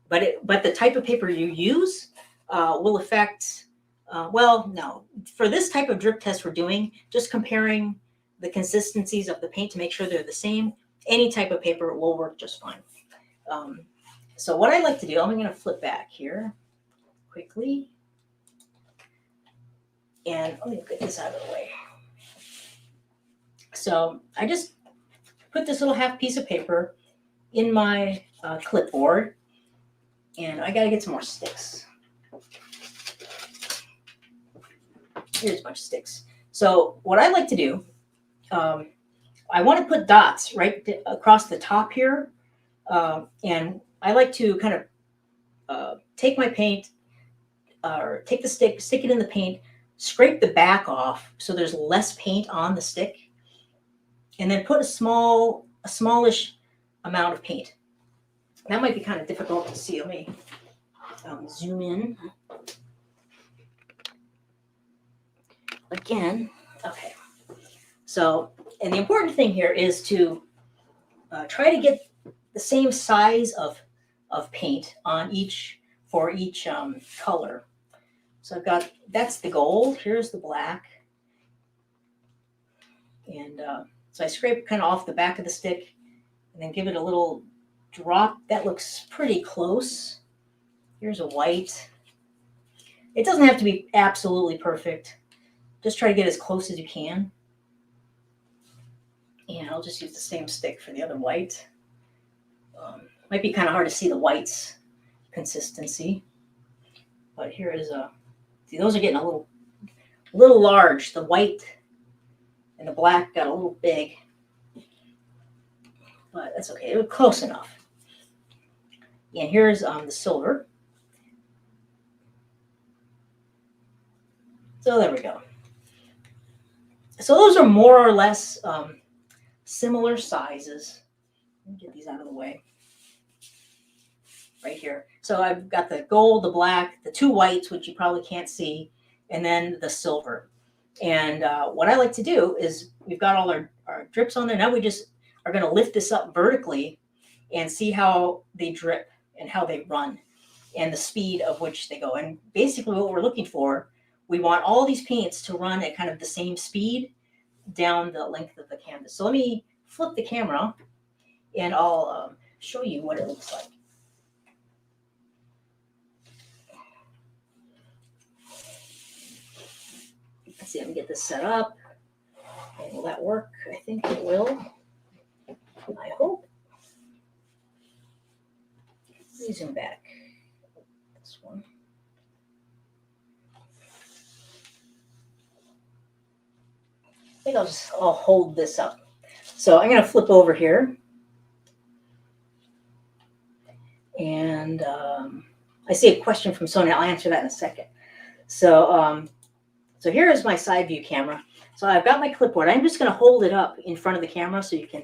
but the type of paper you use will affect. Well, no, for this type of drip test we're doing, just comparing the consistencies of the paint to make sure they're the same. Any type of paper will work just fine. So what I like to do, I'm going to flip back here quickly. And let me get this out of the way. So I just put this little half piece of paper in my clipboard, and I got to get some more sticks. Here's a bunch of sticks. So what I like to do, I want to put dots right across the top here, and I like to kind of take my paint, or take the stick, stick it in the paint, scrape the back off so there's less paint on the stick, and then put a smallish amount of paint. That might be kind of difficult to see. Let me zoom in again. Okay. So, and the important thing here is to try to get the same size of paint on for each color. So I've got, that's the gold, here's the black. And so I scrape kind of off the back of the stick and then give it a little drop. That looks pretty close. Here's a white. It doesn't have to be absolutely perfect. Just try to get as close as you can. And I'll just use the same stick for the other white. Might be kind of hard to see the white's consistency. But here is a, see, those are getting a little large. The white and the black got a little big. But that's okay, it was close enough. And here's the silver. So there we go. So those are more or less similar sizes. Let me get these out of the way. Right here. So I've got the gold, the black, the two whites, which you probably can't see, and then the silver. And what I like to do is we've got all our drips on there. Now we just are going to lift this up vertically and see how they drip and how they run and the speed of which they go. And basically what we're looking for, we want all these paints to run at kind of the same speed down the length of the canvas. So let me flip the camera and I'll show you what it looks like. Let's see, let me get this set up. And will that work? I think it will. I hope. Let me zoom back. This one. I think I'll hold this up. So I'm going to flip over here. And I see a question from Sonia. I'll answer that in a second. So, so here is my side view camera. So I've got my clipboard. I'm just going to hold it up in front of the camera so you can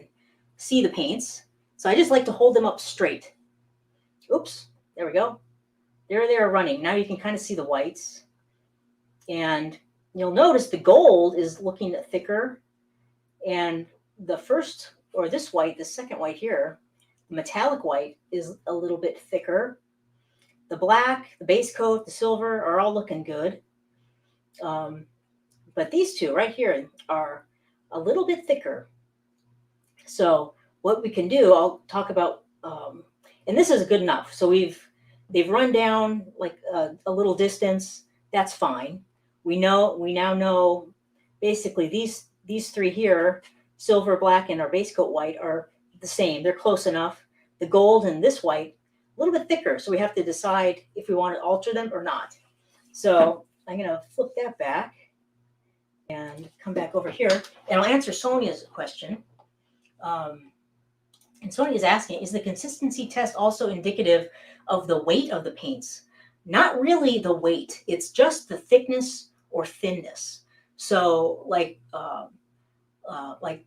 see the paints. So I just like to hold them up straight. Oops, there we go. There they are running. Now you can kind of see the whites. And you'll notice the gold is looking thicker. And the first, or this white, the second white here, the metallic white is a little bit thicker. The black, the base coat, the silver are all looking good. But these two right here are a little bit thicker. So what we can do, I'll talk about, and this is good enough. So they've run down like a little distance. That's fine. We now know basically these three here, silver, black, and our base coat white, are the same. They're close enough. The gold and this white, a little bit thicker. So we have to decide if we want to alter them or not. So I'm going to flip that back and come back over here, and I'll answer Sonia's question. And Sonia's asking, is the consistency test also indicative of the weight of the paints? Not really the weight. It's just the thickness or thinness. So like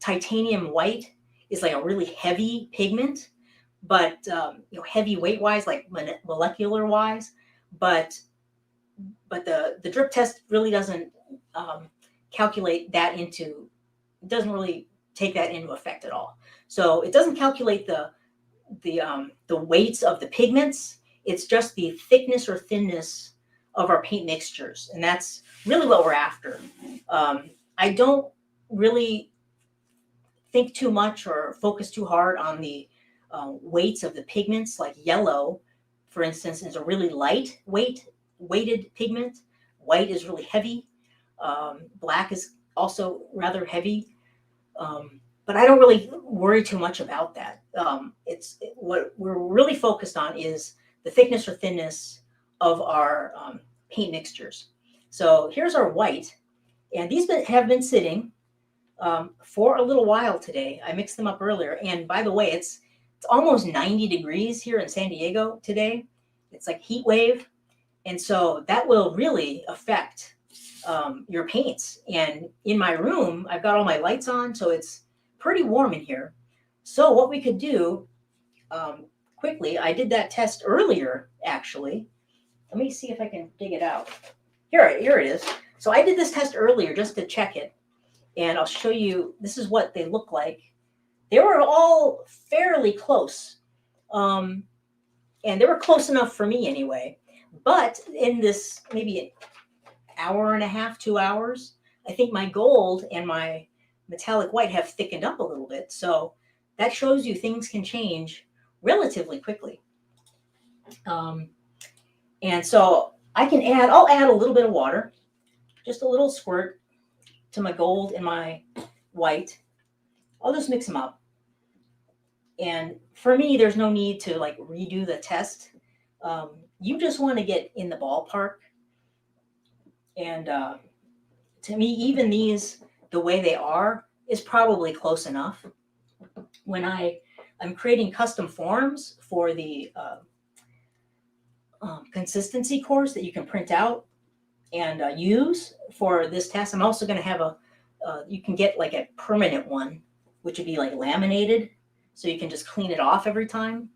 titanium white is like a really heavy pigment, but heavy weight wise, like molecular wise, but the drip test really doesn't calculate that into, it doesn't really take that into effect at all. So it doesn't calculate the weights of the pigments. It's just the thickness or thinness of our paint mixtures, and that's really what we're after. I don't really think too much or focus too hard on the weights of the pigments. Like yellow, for instance, is a really light weighted pigment. White is really heavy. Black is also rather heavy. But I don't really worry too much about that. What we're really focused on is the thickness or thinness of our paint mixtures. So here's our white, and these have been sitting for a little while today. I mixed them up earlier, and by the way, it's almost 90 degrees here in San Diego today. It's like heat wave, and so that will really affect your paints. And in my room, I've got all my lights on, so it's pretty warm in here. So what we could do quickly, I did that test earlier, actually. Let me see if I can dig it out. Here it is. So I did this test earlier just to check it. And I'll show you, this is what they look like. They were all fairly close. And they were close enough for me anyway. But in this maybe an hour and a half, 2 hours, I think my gold and my metallic white have thickened up a little bit. So that shows you things can change relatively quickly. And so I'll add a little bit of water, just a little squirt to my gold and my white. I'll just mix them up. And for me, there's no need to like redo the test. You just want to get in the ballpark. And to me, even these, the way they are, is probably close enough. When I'm creating custom forms for the consistency course that you can print out and use for this test, I'm also going to have you can get like a permanent one, which would be like laminated, so you can just clean it off every time.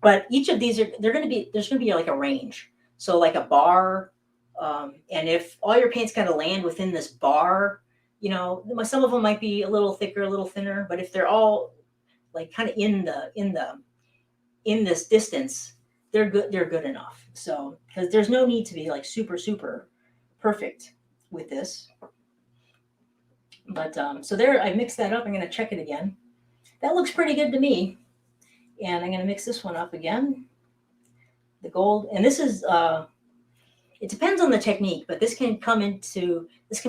But each of these there's going to be like a range. So like a bar, and if all your paints kind of land within this bar, some of them might be a little thicker, a little thinner, but if they're all like kind of in this distance, they're good enough. So, because there's no need to be like super perfect with this. But so there, I mixed that up. I'm going to check it again. That looks pretty good to me. And I'm going to mix this one up again. The gold, and this is it depends on the technique, but this can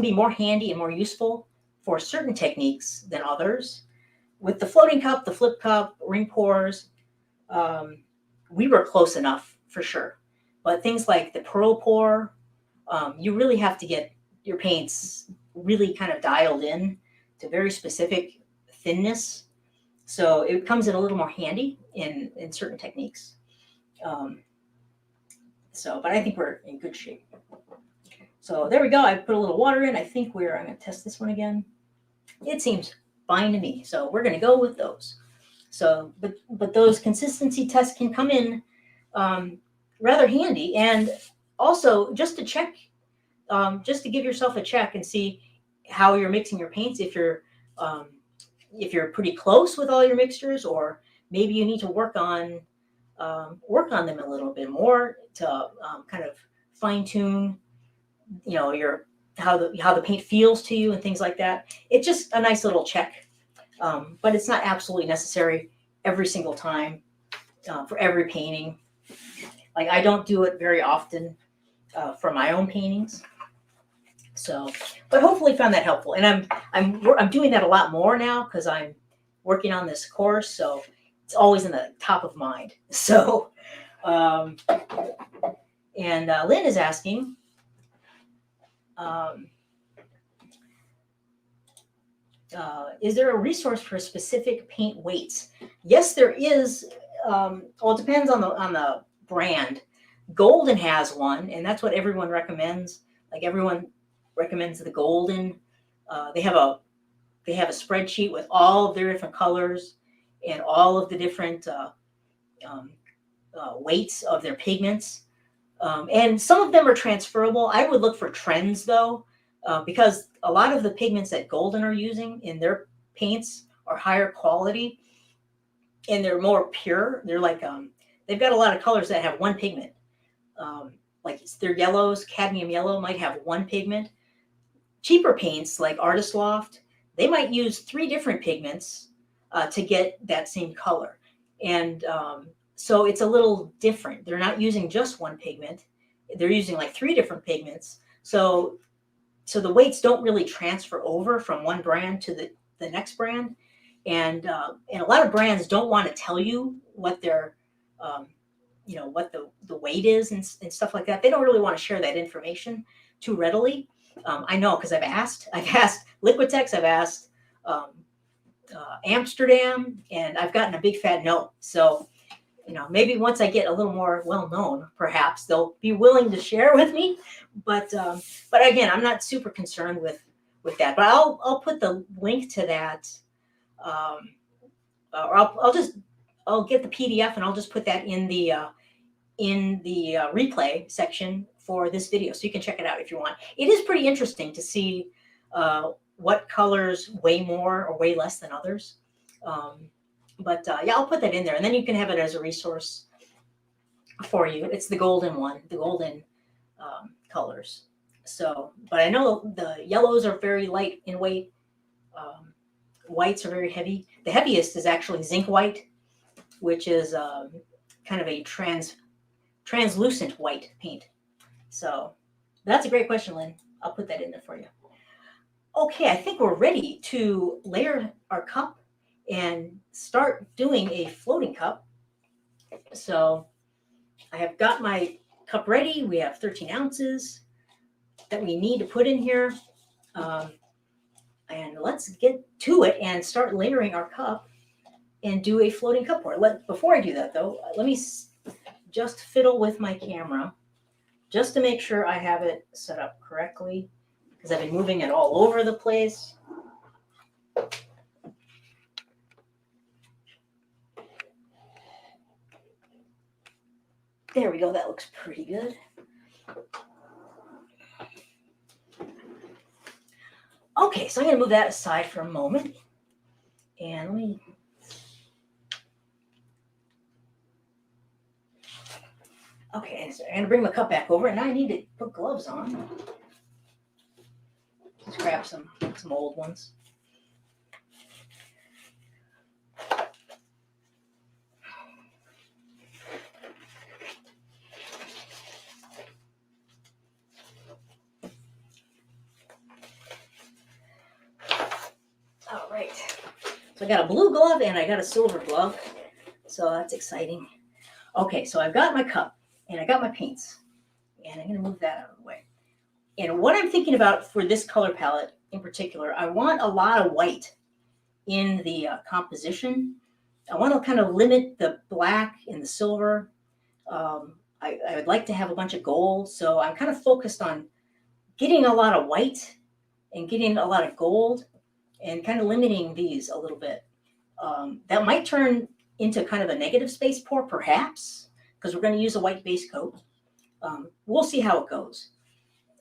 be more handy and more useful for certain techniques than others. With the floating cup, the flip cup, ring pours, we were close enough for sure. But things like the pearl pour, you really have to get your paints really kind of dialed in to very specific thinness. So it comes in a little more handy in certain techniques. But I think we're in good shape. So there we go. I put a little water in. I'm going to test this one again. It seems fine to me. So we're going to go with those. So, but those consistency tests can come in rather handy. And also, just to check, just to give yourself a check and see how you're mixing your paints. Um, if you're pretty close with all your mixtures, or maybe you need to work on them a little bit more to kind of fine tune, your how the paint feels to you and things like that. It's just a nice little check, but it's not absolutely necessary every single time for every painting. Like I don't do it very often for my own paintings. So, but hopefully found that helpful. And I'm doing that a lot more now because I'm working on this course, so it's always in the top of mind. So, um, and Lynn is asking, um, is there a resource for specific paint weights? Yes, there is. Well, it depends on the brand. Golden has one, and that's what everyone recommends. Like everyone recommends the Golden. They have a spreadsheet with all of their different colors and all of the different um, weights of their pigments. And some of them are transferable. I would look for trends though, because a lot of the pigments that Golden are using in their paints are higher quality and they're more pure. They're like, they've got a lot of colors that have one pigment. Like their yellows, cadmium yellow might have one pigment. Cheaper paints like Artist Loft, they might use 3 different pigments to get that same color. And so it's a little different. They're not using just one pigment. They're using like 3 different pigments. So the weights don't really transfer over from one brand to the next brand. And a lot of brands don't want to tell you what their what the weight is and stuff like that. They don't really want to share that information too readily. I know because I've asked Liquitex, I've asked Amsterdam, and I've gotten a big fat no. So, maybe once I get a little more well known, perhaps they'll be willing to share with me. But again, I'm not super concerned with that. But I'll put the link to that, or I'll get the PDF and I'll just put that in the replay section for this video, so you can check it out if you want. It is pretty interesting to see what colors weigh more or weigh less than others. But yeah, I'll put that in there, and then you can have it as a resource for you. It's the Golden one, the Golden colors. So, but I know the yellows are very light in weight. Whites are very heavy. The heaviest is actually zinc white, which is kind of a translucent white paint. So that's a great question, Lynn. I'll put that in there for you. Okay, I think we're ready to layer our cup and start doing a floating cup. So I have got my cup ready. We have 13 ounces that we need to put in here. And let's get to it and start layering our cup and do a floating cup pour. Before I do that, though, let me just fiddle with my camera just to make sure I have it set up correctly, because I've been moving it all over the place. There we go. That looks pretty good. Okay, so I'm going to move that aside for a moment. And let me... Okay, so I'm going to bring my cup back over, and now I need to put gloves on. Let's grab some old ones. All right. So I got a blue glove and I got a silver glove. So that's exciting. Okay, so I've got my cup and I got my paints. And I'm going to move that out of the way. And what I'm thinking about for this color palette in particular, I want a lot of white in the composition. I want to kind of limit the black and the silver. I would like to have a bunch of gold. So I'm kind of focused on getting a lot of white and getting a lot of gold and kind of limiting these a little bit. That might turn into kind of a negative space pour, perhaps, because we're going to use a white base coat. We'll see how it goes.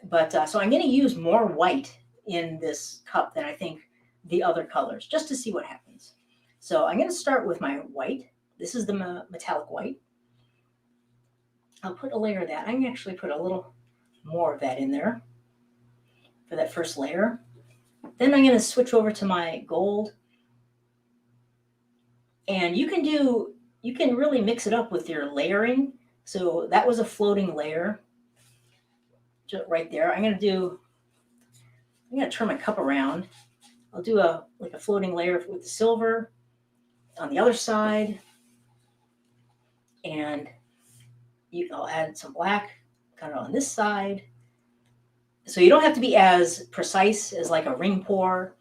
But so I'm going to use more white in this cup than I think the other colors, just to see what happens. So I'm going to start with my white. This is the metallic white. I'll put a layer of that. I can actually put a little more of that in there for that first layer. Then I'm going to switch over to my gold. And you can really mix it up with your layering. So that was a floating layer just right there. I'm going to turn my cup around. I'll do a floating layer with the silver on the other side. And I'll add some black kind of on this side. So you don't have to be as precise as like a ring pour.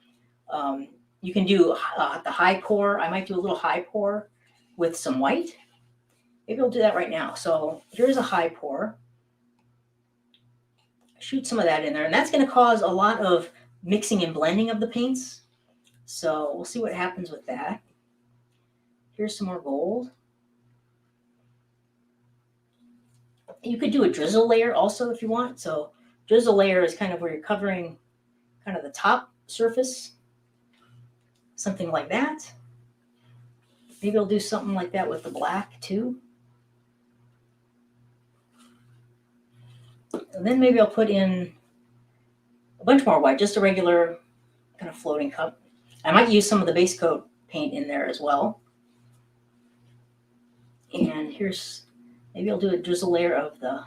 You can do the high pour. I might do a little high pour with some white. Maybe I'll do that right now. So here's a high pour. Shoot some of that in there. And that's going to cause a lot of mixing and blending of the paints. So we'll see what happens with that. Here's some more gold. You could do a drizzle layer also if you want. So drizzle layer is kind of where you're covering kind of the top surface. Something like that. Maybe I'll do something like that with the black too. And then maybe I'll put in a bunch more white, just a regular kind of floating cup. I might use some of the base coat paint in there as well. And maybe I'll do a drizzle layer of the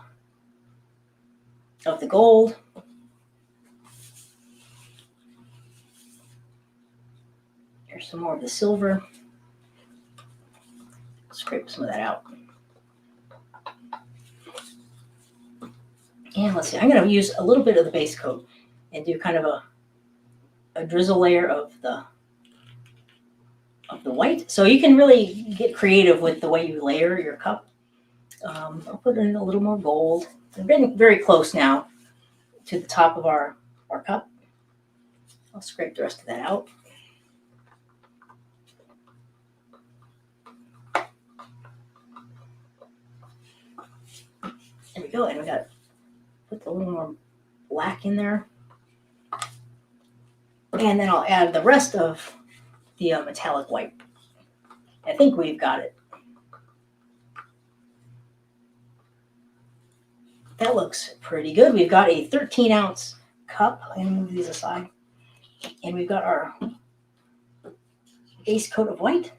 gold. Here's some more of the silver. Scrape some of that out. And let's see, I'm going to use a little bit of the base coat and do kind of a drizzle layer of the white. So you can really get creative with the way you layer your cup. I'll put in a little more gold. I'm getting very close now to the top of our cup. I'll scrape the rest of that out. There we go. And we got to put a little more black in there. And then I'll add the rest of the metallic white. I think we've got it. That looks pretty good. We've got a 13-ounce cup. I'm going to move these aside. And we've got our base coat of white.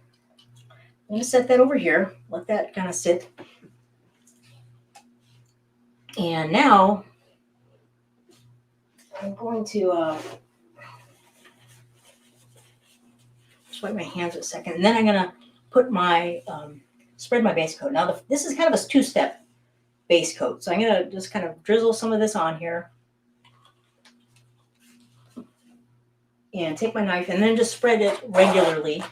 I'm going to set that over here. Let that kind of sit. And now I'm going to just wipe my hands a second. And then I'm going to put spread my base coat. Now this is kind of a two-step base coat. So I'm going to just kind of drizzle some of this on here. And take my knife and then just spread it regularly.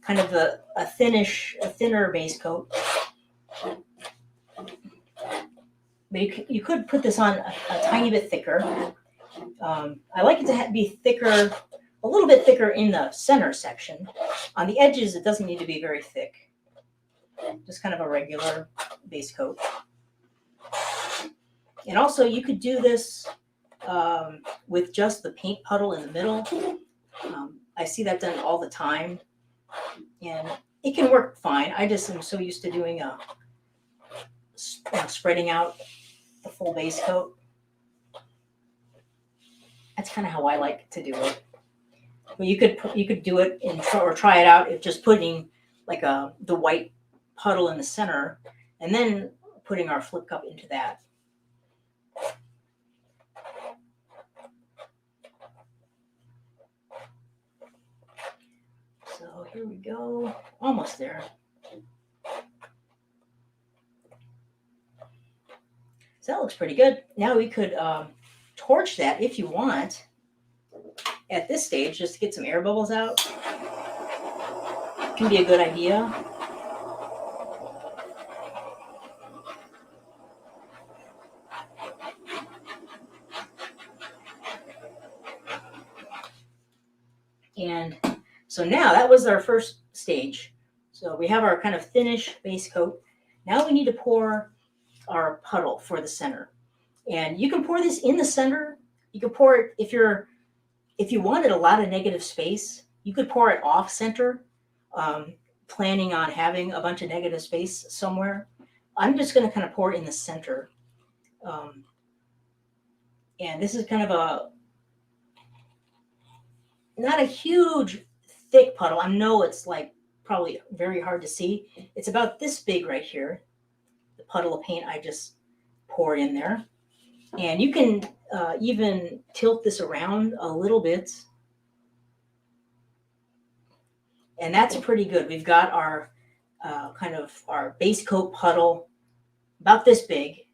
Kind of a thinner base coat. But you could put this on a tiny bit thicker. I like it to be thicker, a little bit thicker in the center section. On the edges, it doesn't need to be very thick. Just kind of a regular base coat. And also, you could do this with just the paint puddle in the middle. I see that done all the time. And it can work fine. I just am so used to doing spreading out the full base coat. That's kind of how I like to do it. But you could do it or try it out if just putting like the white puddle in the center and then putting our flip cup into that. So here we go. Almost there. So that looks pretty good. Now we could torch that if you want at this stage, just to get some air bubbles out. Can be a good idea. And so now that was our first stage. So we have our kind of thinnish base coat. Now we need to pour our puddle for the center. And you can pour this in the center. You can pour it if you wanted a lot of negative space, you could pour it off center, planning on having a bunch of negative space somewhere. I'm just going to kind of pour it in the center. And this is kind of not a huge thick puddle. I know it's like probably very hard to see. It's about this big right here, the puddle of paint I just poured in there. And you can even tilt this around a little bit. And that's pretty good. We've got our kind of our base coat puddle about this big.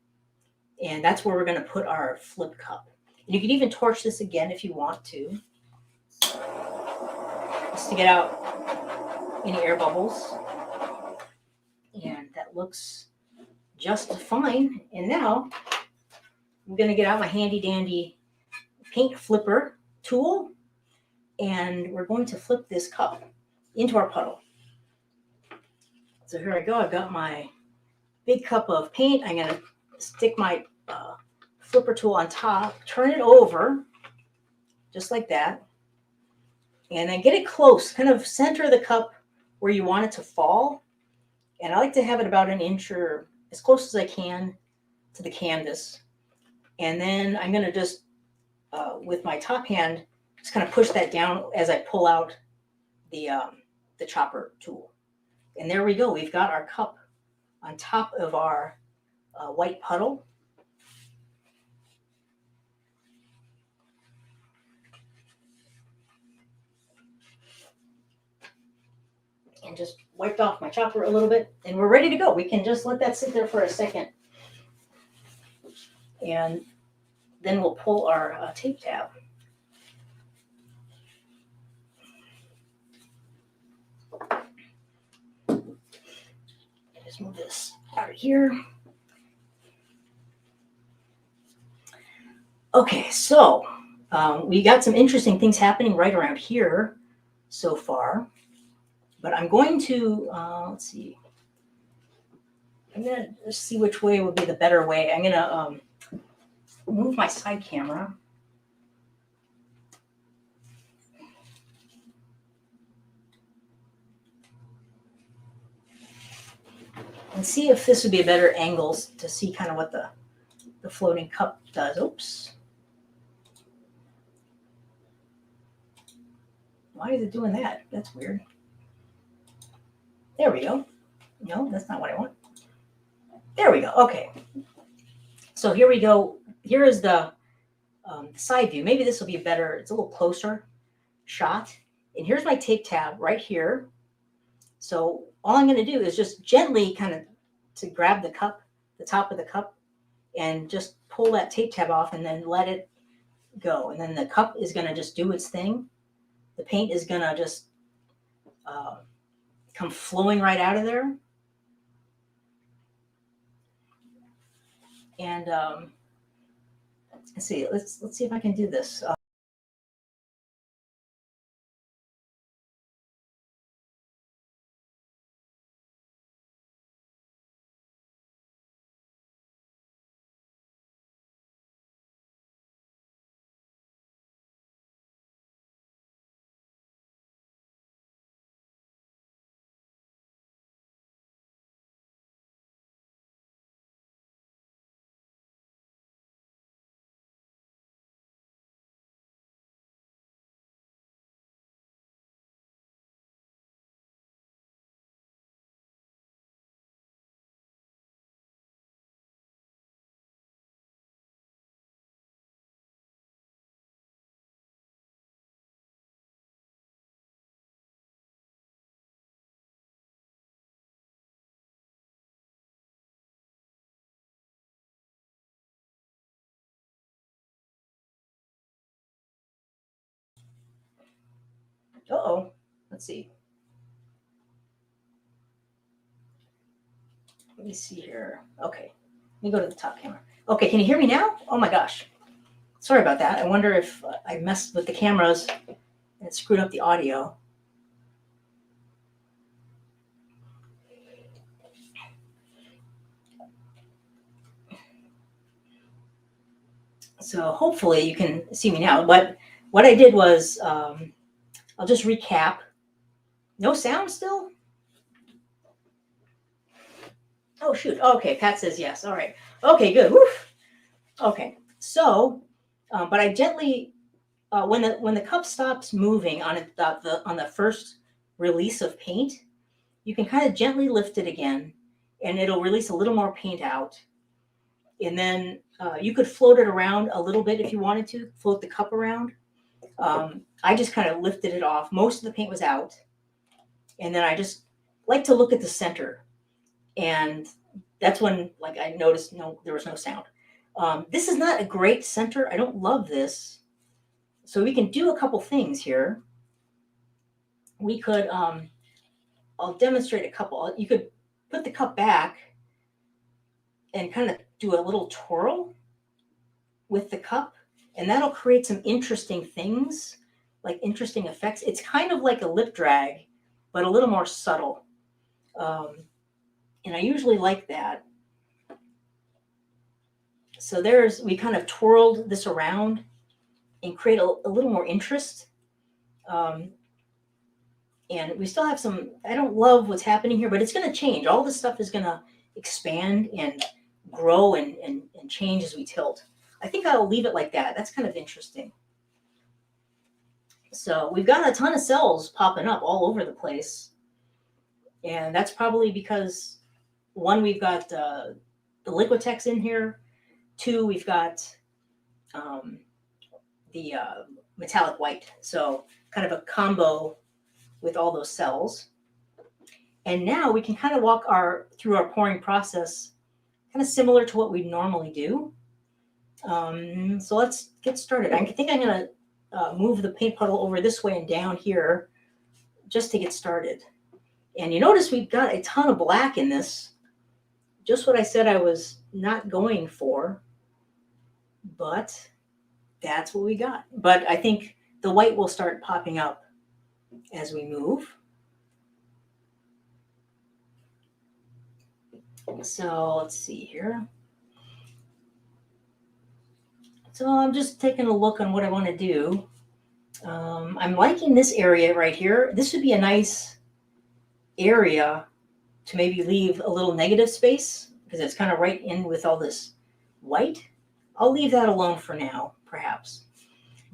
And that's where we're going to put our flip cup. And you can even torch this again if you want to. Just to get out any air bubbles. And that looks just fine. And now I'm going to get out my handy dandy paint flipper tool. And we're going to flip this cup into our puddle. So here I go. I've got my big cup of paint. I'm going to stick my flipper tool on top, turn it over, just like that. And then get it close, kind of center the cup where you want it to fall. And I like to have it about an inch or as close as I can to the canvas. And then I'm going to just, with my top hand, just kind of push that down as I pull out the chopper tool. And there we go. We've got our cup on top of our white puddle. And just wiped off my chopper a little bit, and we're ready to go. We can just let that sit there for a second. And then we'll pull our tape tab. Just move this out of here. Okay, so we got some interesting things happening right around here so far. But I'm going to, let's see. I'm going to see which way would be the better way. I'm going to move my side camera. And see if this would be a better angle to see kind of what the floating cup does. Oops. Why is it doing that? That's weird. There we go. No, that's not what I want. There we go. Okay. So here we go. Here is the side view. Maybe this will be better. It's a little closer shot. And here's my tape tab right here. So all I'm going to do is just gently kind of to grab the cup, the top of the cup, and just pull that tape tab off and then let it go. And then the cup is going to just do its thing. The paint is going to just come flowing right out of there. And let's see. Let's see if I can do this. Uh-oh. Let's see. Let me see here. Okay. Let me go to the top camera. Okay, can you hear me now? Oh my gosh. Sorry about that. I wonder if I messed with the cameras and screwed up the audio. So hopefully you can see me now. But what I did was, I'll just recap. No sound still? Oh, shoot. Okay, Pat says yes. All right. Okay, good. Woof. Okay. So, but I gently, when the cup stops moving on it, on the first release of paint, you can kind of gently lift it again, and it'll release a little more paint out. And then you could float it around a little bit if you wanted to, float the cup around. I just kind of lifted it off. Most of the paint was out. And then I just like to look at the center. And that's when, like, I noticed there was no sound. This is not a great center. I don't love this. So we can do a couple things here. We could, I'll demonstrate a couple. You could put the cup back and kind of do a little twirl with the cup, and that'll create some interesting things, like interesting effects. It's kind of like a lip drag, but a little more subtle. And I usually like that. So we kind of twirled this around and create a little more interest. And we still have some, I don't love what's happening here, but it's going to change. All this stuff is going to expand and grow and change as we tilt. I think I'll leave it like that. That's kind of interesting. So we've got a ton of cells popping up all over the place. And that's probably because, one, we've got the Liquitex in here. Two, we've got the metallic white. So kind of a combo with all those cells. And now we can kind of walk through our pouring process, kind of similar to what we normally do. So let's get started. I think I'm going to move the paint puddle over this way and down here just to get started. And you notice we've got a ton of black in this. Just what I said I was not going for, but that's what we got. But I think the white will start popping up as we move. So let's see here. So I'm just taking a look on what I want to do. I'm liking this area right here. This would be a nice area to maybe leave a little negative space because it's kind of right in with all this white. I'll leave that alone for now, perhaps.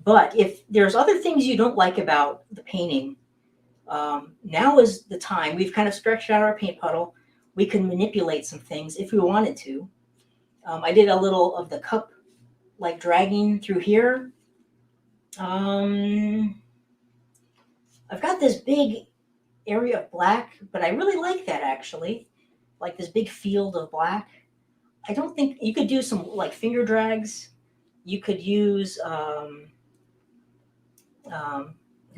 But if there's other things you don't like about the painting, now is the time. We've kind of stretched out our paint puddle. We can manipulate some things if we wanted to. I did a little of the cup, like dragging through here. I've got this big area of black, but I really like that actually, like this big field of black. I don't think you could do some like finger drags. You could use,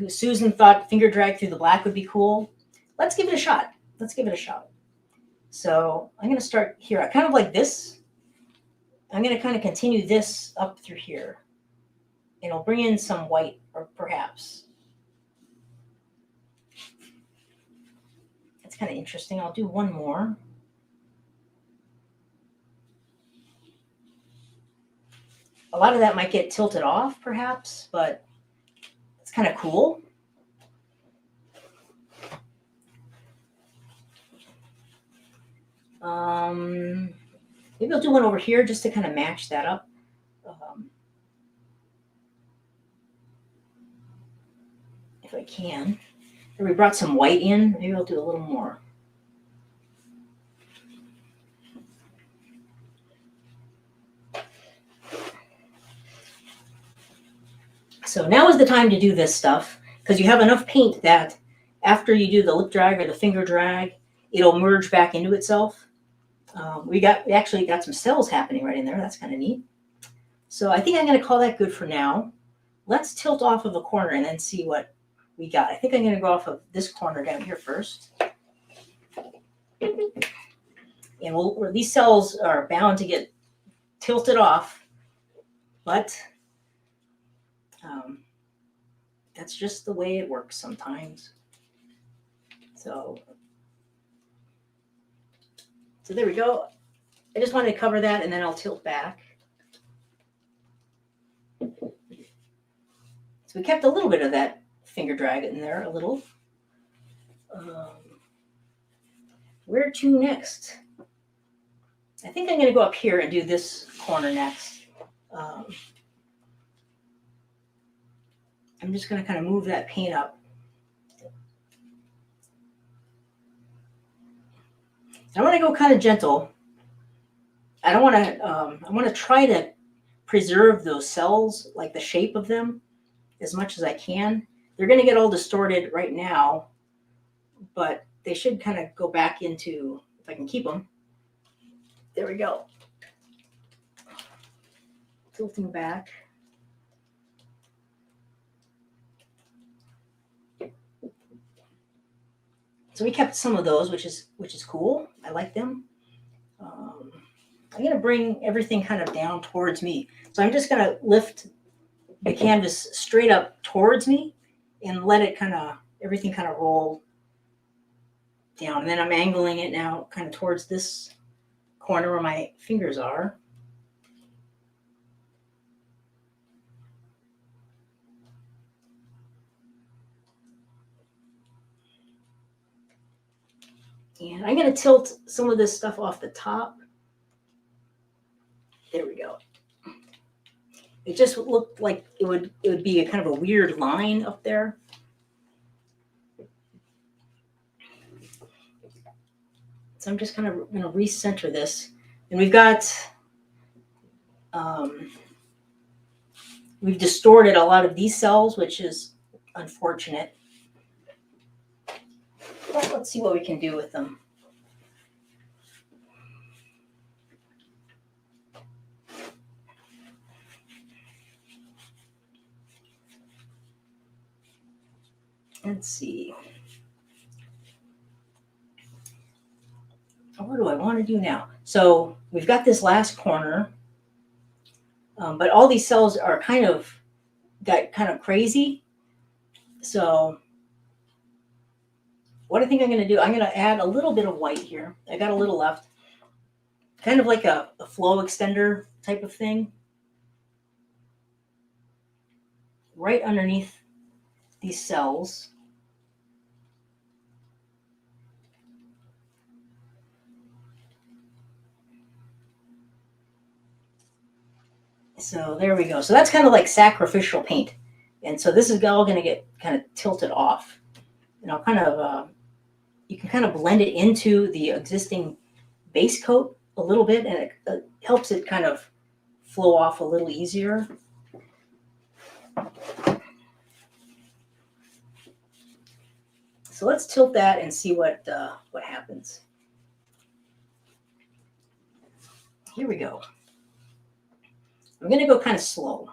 Susan thought finger drag through the black would be cool. Let's give it a shot. So I'm going to start here. I kind of like this. I'm going to kind of continue this up through here. And I'll bring in some white, or perhaps. That's kind of interesting. I'll do one more. A lot of that might get tilted off, perhaps, but it's kind of cool. Maybe I'll do one over here just to kind of match that up. If I can. And we brought some white in. Maybe I'll do a little more. So now is the time to do this stuff because you have enough paint that after you do the lip drag or the finger drag, it'll merge back into itself. We actually got some cells happening right in there. That's kind of neat. So I think I'm going to call that good for now. Let's tilt off of a corner and then see what we got. I think I'm going to go off of this corner down here first. And these cells are bound to get tilted off, but that's just the way it works sometimes. So there we go. I just wanted to cover that and then I'll tilt back. So we kept a little bit of that finger drag in there, a little. Where to next? I think I'm going to go up here and do this corner next. I'm just going to kind of move that paint up. I want to go kind of gentle. I don't want to, I want to try to preserve those cells, like the shape of them, as much as I can. They're going to get all distorted right now, but they should kind of go back into, if I can keep them. There we go. Tilting back. So we kept some of those, which is cool. I like them. I'm going to bring everything kind of down towards me. So I'm just going to lift the canvas straight up towards me and let it kind of, everything kind of roll down. And then I'm angling it now kind of towards this corner where my fingers are. And I'm going to tilt some of this stuff off the top. There we go. It just looked like it would be a kind of a weird line up there. So I'm just kind of going to recenter this. And we've got, we've distorted a lot of these cells, which is unfortunate. Well, let's see what we can do with them. Let's see. What do I want to do now? So we've got this last corner, but all these cells are kind of got kind of crazy. So what I think I'm going to do, I'm going to add a little bit of white here. I got a little left, kind of like a flow extender type of thing, right underneath these cells. So there we go. So that's kind of like sacrificial paint. And so this is all going to get kind of tilted off. And I'll kind of, you can kind of blend it into the existing base coat a little bit, and it helps it kind of flow off a little easier. So let's tilt that and see what happens. Here we go. I'm going to go kind of slow.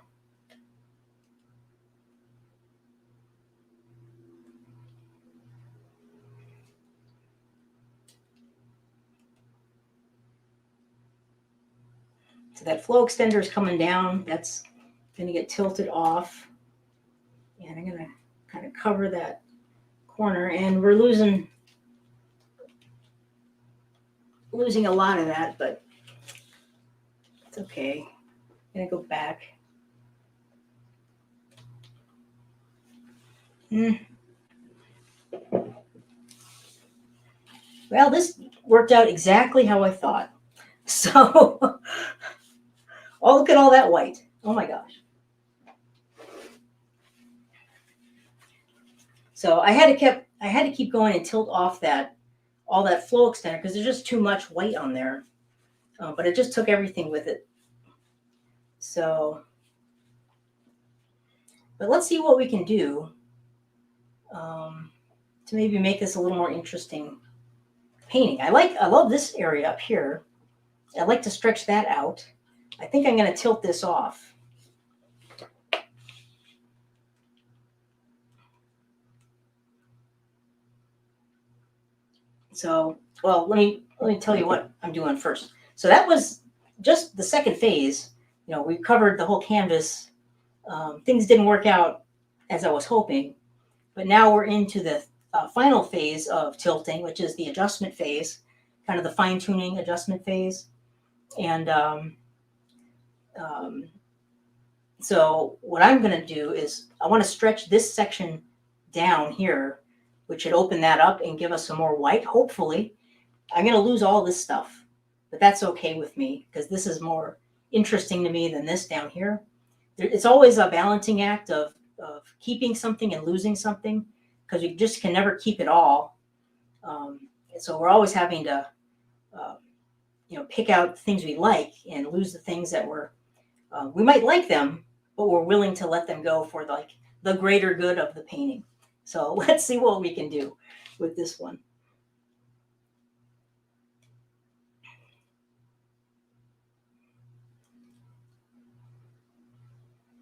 So that flow extender is coming down. That's going to get tilted off. And I'm going to kind of cover that corner. And we're losing a lot of that, but it's okay. I'm going to go back. Well, this worked out exactly how I thought. So, oh, look at all that white. Oh my gosh. So I had to keep going and tilt off all that flow extender because there's just too much white on there. But it just took everything with it. So, but let's see what we can do to maybe make this a little more interesting painting. I love this area up here. I'd like to stretch that out. I think I'm going to tilt this off. So, well, let me tell you what I'm doing first. So that was just the second phase. You know, we covered the whole canvas. Things didn't work out as I was hoping, but now we're into the final phase of tilting, which is the adjustment phase, kind of the fine-tuning adjustment phase. And So what I'm going to do is I want to stretch this section down here, which should open that up and give us some more white, hopefully. I'm going to lose all this stuff, but that's okay with me because this is more interesting to me than this down here. It's always a balancing act of keeping something and losing something because you just can never keep it all. So we're always having to, pick out things we like and lose the things that we might like them, but we're willing to let them go for like the greater good of the painting. So let's see what we can do with this one.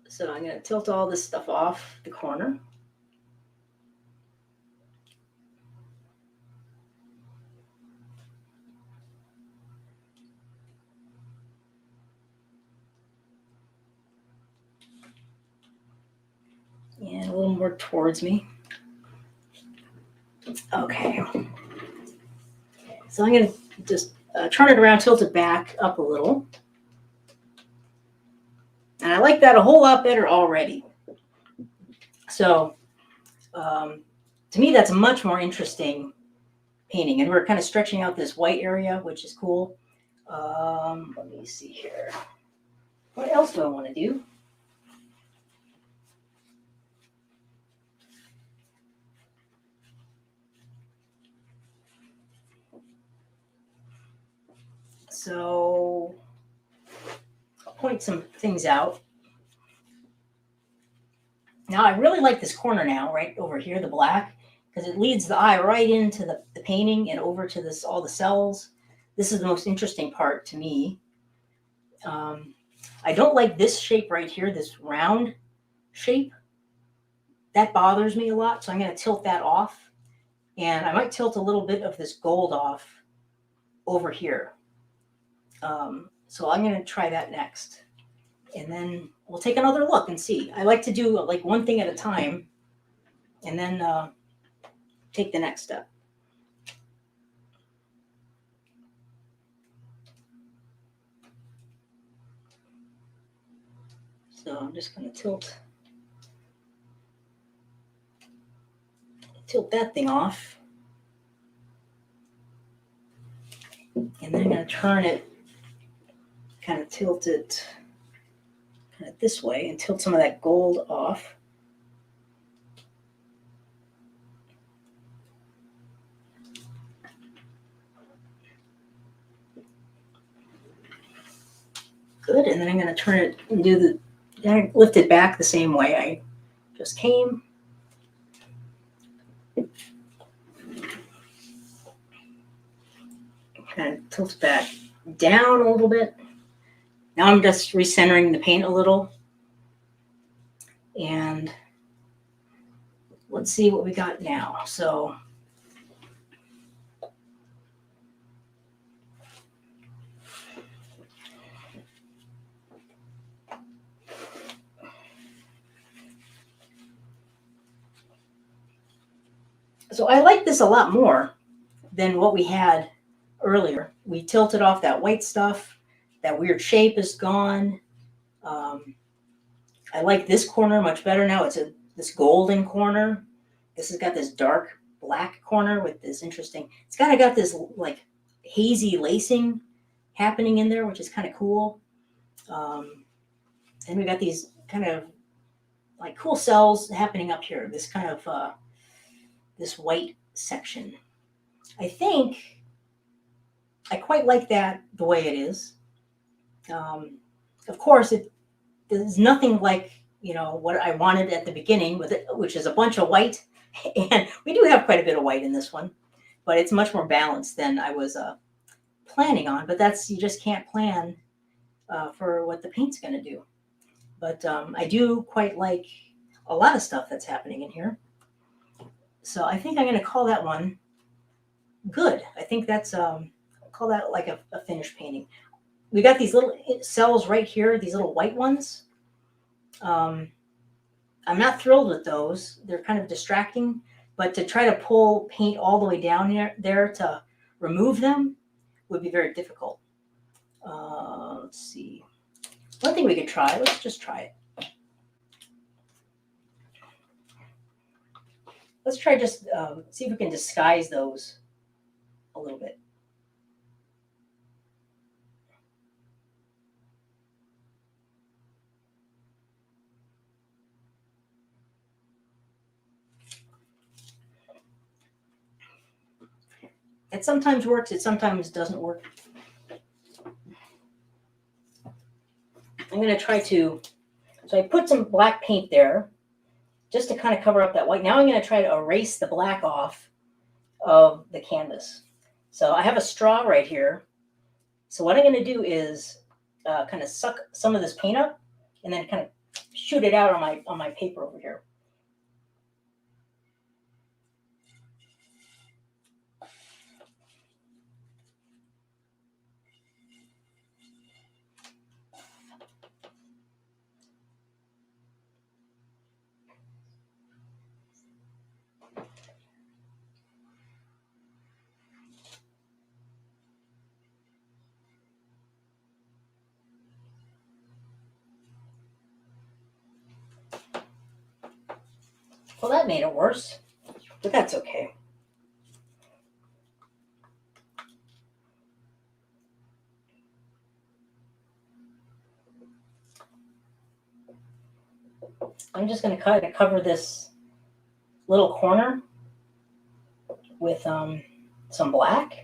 So I'm going to tilt all this stuff off the corner. And a little more towards me. Okay. So I'm going to just turn it around, tilt it back up a little. And I like that a whole lot better already. So to me, that's a much more interesting painting. And we're kind of stretching out this white area, which is cool. Let me see here. What else do I want to do? So I'll point some things out. Now I really like this corner now, right over here, the black, because it leads the eye right into the painting and over to this all the cells. This is the most interesting part to me. I don't like this shape right here, this round shape. That bothers me a lot, so I'm going to tilt that off. And I might tilt a little bit of this gold off over here. So I'm going to try that next. And then we'll take another look and see. I like to do like one thing at a time and then take the next step. So I'm just going to tilt that thing off. And then I'm going to turn it, kind of tilt it kind of this way and tilt some of that gold off. Good, and then I'm going to turn it and lift it back the same way I just came. Kind of tilt it back down a little bit. Now I'm just recentering the paint a little. And let's see what we got now. So I like this a lot more than what we had earlier. We tilted off that white stuff. That weird shape is gone. I like this corner much better now. It's this golden corner. This has got this dark black corner with this interesting. It's kind of got this like hazy lacing happening in there, which is kind of cool. And we got these kind of like cool cells happening up here. This kind of this white section. I think I quite like that the way it is. Of course, there's nothing like what I wanted at the beginning with it, which is a bunch of white, and we do have quite a bit of white in this one, but it's much more balanced than I was planning on. But you just can't plan for what the paint's going to do. But I do quite like a lot of stuff that's happening in here. So I think I'm going to call that one good. I think that's I'll call that like a finished painting. We got these little cells right here, these little white ones. I'm not thrilled with those. They're kind of distracting, but to try to pull paint all the way down there to remove them would be very difficult. Let's see. One thing we could try, let's just try it. let's try just see if we can disguise those a little bit. It sometimes works, it sometimes doesn't work. I'm going to try to, so I put some black paint there just to kind of cover up that white. Now I'm going to try to erase the black off of the canvas. So I have a straw right here. So what I'm going to do is kind of suck some of this paint up and then kind of shoot it out on my paper over here. Well, that made it worse, but that's okay. I'm just going to kind of cover this little corner with some black.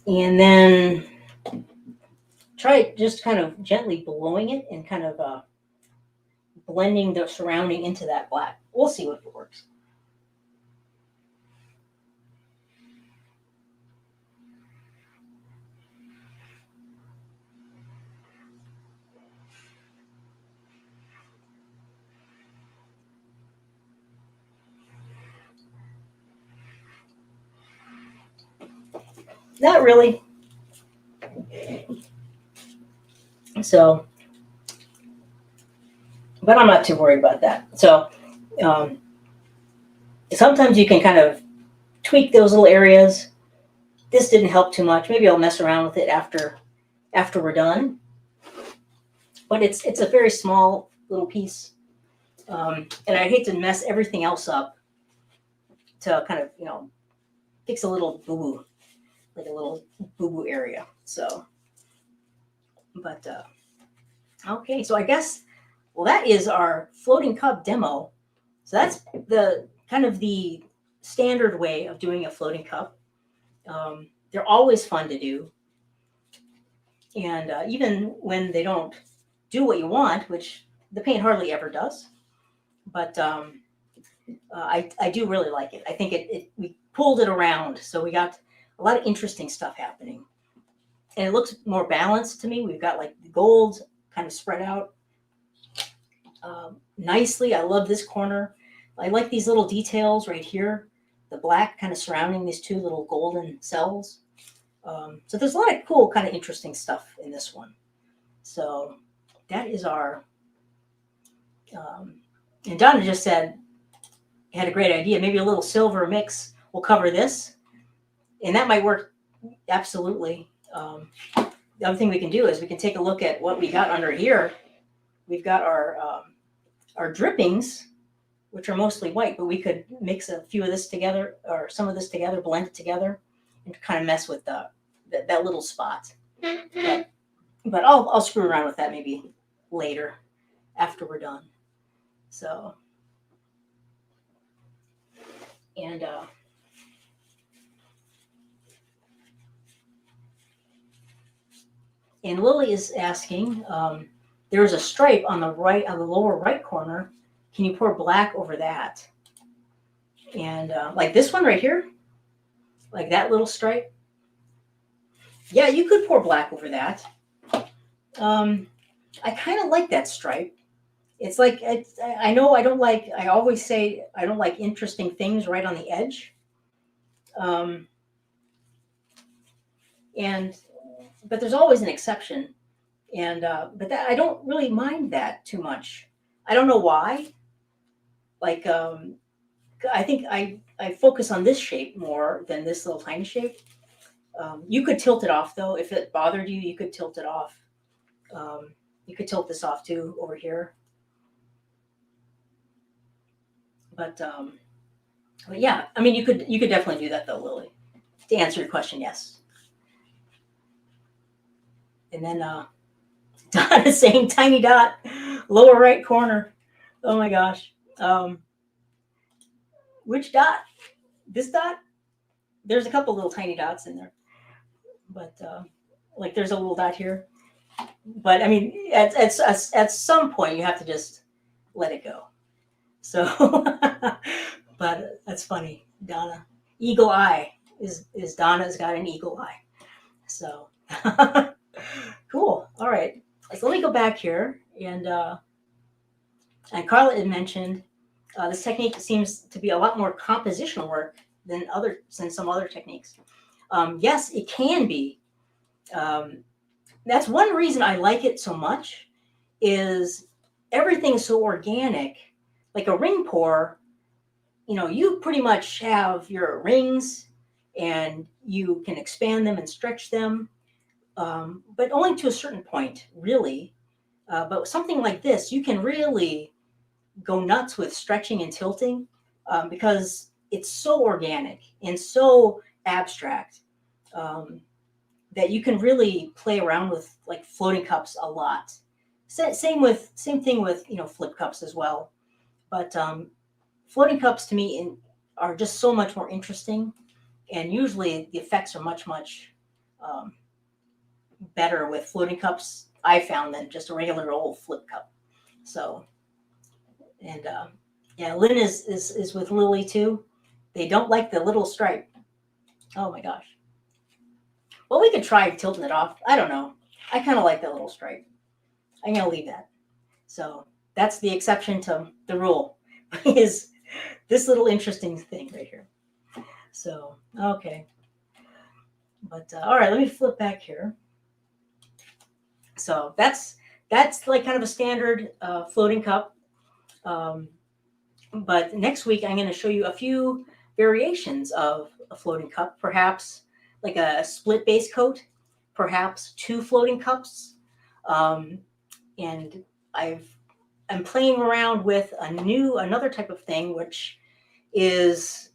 And then try just kind of gently blowing it and kind of blending the surrounding into that black. We'll see if it works. Not really. So, but I'm not too worried about that. So, sometimes you can kind of tweak those little areas. This didn't help too much. Maybe I'll mess around with it after we're done. But it's a very small little piece, and I hate to mess everything else up to kind of fix a little boo boo, like a little boo boo area. So, but okay, so I guess that is our floating cup demo. So that's the kind of the standard way of doing a floating cup. They're always fun to do. And even when they don't do what you want, which the paint hardly ever does, but I do really like it. I think we pulled it around, so we got a lot of interesting stuff happening. And it looks more balanced to me. We've got like the gold kind of spread out nicely. I love this corner. I like these little details right here, the black kind of surrounding these two little golden cells. So there's a lot of cool, kind of interesting stuff in this one. So that is our, and Donna just said, had a great idea. Maybe a little silver mix will cover this. And that might work absolutely. The other thing we can do is we can take a look at what we got under here. We've got our drippings, which are mostly white, but we could mix a few of this together or some of this together, blend it together, and kind of mess with that little spot. But I'll screw around with that maybe later after we're done. So, and Lily is asking, there's a stripe on the lower right corner. Can you pour black over that? And like this one right here, like that little stripe. Yeah, you could pour black over that. I kind of like that stripe. It's like, I know I always say I don't like interesting things right on the edge. But there's always an exception. And, but that, I don't really mind that too much. I don't know why. Like, I think I focus on this shape more than this little tiny shape. You could tilt it off though. If it bothered you, you could tilt it off. You could tilt this off too over here. But yeah, I mean, you could definitely do that though, Lily. To answer your question, yes. And then Dot is saying tiny dot, lower right corner. Oh my gosh. Which dot? This dot? There's a couple little tiny dots in there, but like there's a little dot here. But I mean, at some point you have to just let it go. So, but that's funny, Donna. Eagle eye is Donna's got an eagle eye. So cool. All right. So let me go back here and Carla had mentioned this technique seems to be a lot more compositional work than some other techniques. Yes, it can be. That's one reason I like it so much is everything's so organic. Like a ring pour, you pretty much have your rings and you can expand them and stretch them, but only to a certain point, really. But something like this, you can really go nuts with stretching and tilting because it's so organic and so abstract that you can really play around with like floating cups a lot. Same thing with flip cups as well. But floating cups to me are just so much more interesting, and usually the effects are much um, better with floating cups I found than just a regular old flip cup. So, and yeah, Lynn is with Lily too. They don't like the little stripe. Oh my gosh. Well, we could try tilting it off. I don't know. I kind of like that little stripe. I'm gonna leave that. So that's the exception to the rule. Is this little interesting thing right here. So, okay. But all right, let me flip back here. So that's like kind of a standard floating cup. But next week, I'm going to show you a few variations of a floating cup, perhaps like a split base coat, perhaps 2 floating cups. And I'm playing around with another type of thing, which is,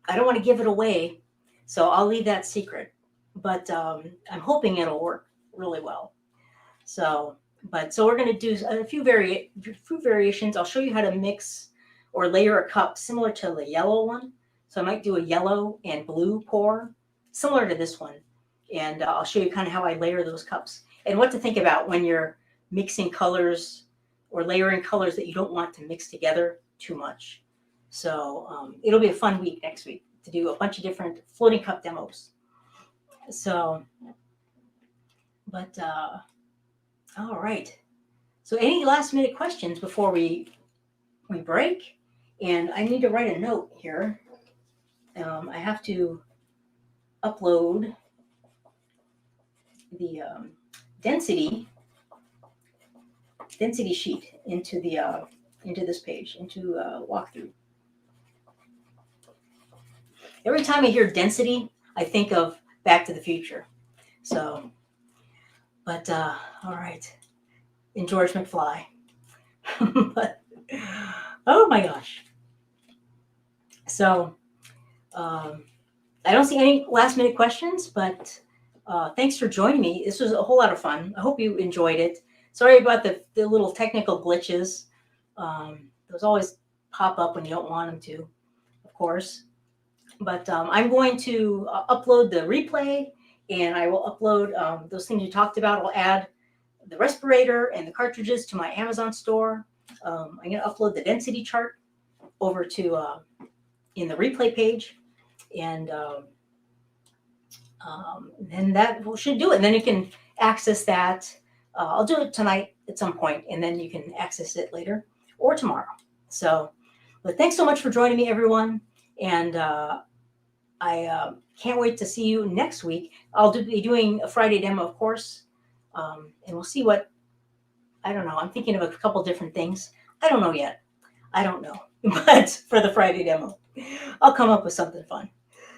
I don't want to give it away, so I'll leave that secret. But I'm hoping it'll work really well. So we're going to do a few variations. I'll show you how to mix or layer a cup similar to the yellow one. So I might do a yellow and blue pour similar to this one. And I'll show you kind of how I layer those cups and what to think about when you're mixing colors or layering colors that you don't want to mix together too much. So it'll be a fun week next week to do a bunch of different floating cup demos. So, but all right. So any last minute questions before we break? And I need to write a note here. I have to upload the density sheet into this page, into walkthrough. Every time I hear density, I think of Back to the Future. So, but all right, in George McFly. But oh my gosh. So I don't see any last minute questions, but thanks for joining me. This was a whole lot of fun. I hope you enjoyed it. Sorry about the little technical glitches. Those always pop up when you don't want them to, of course. But I'm going to upload the replay, and I will upload those things you talked about. I'll add the respirator and the cartridges to my Amazon store. I'm going to upload the density chart over to in the replay page, and then that should do it. And then you can access that. I'll do it tonight at some point, and then you can access it later or tomorrow. So, but thanks so much for joining me, everyone. And I can't wait to see you next week. I'll be doing a Friday demo, of course, and we'll see what, I don't know. I'm thinking of a couple different things. I don't know yet. I don't know. But for the Friday demo, I'll come up with something fun.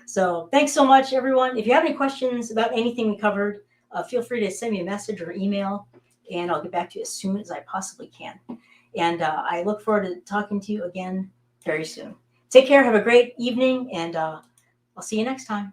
So thanks so much, everyone. If you have any questions about anything we covered, feel free to send me a message or email, and I'll get back to you as soon as I possibly can. And I look forward to talking to you again very soon. Take care. Have a great evening, and I'll see you next time.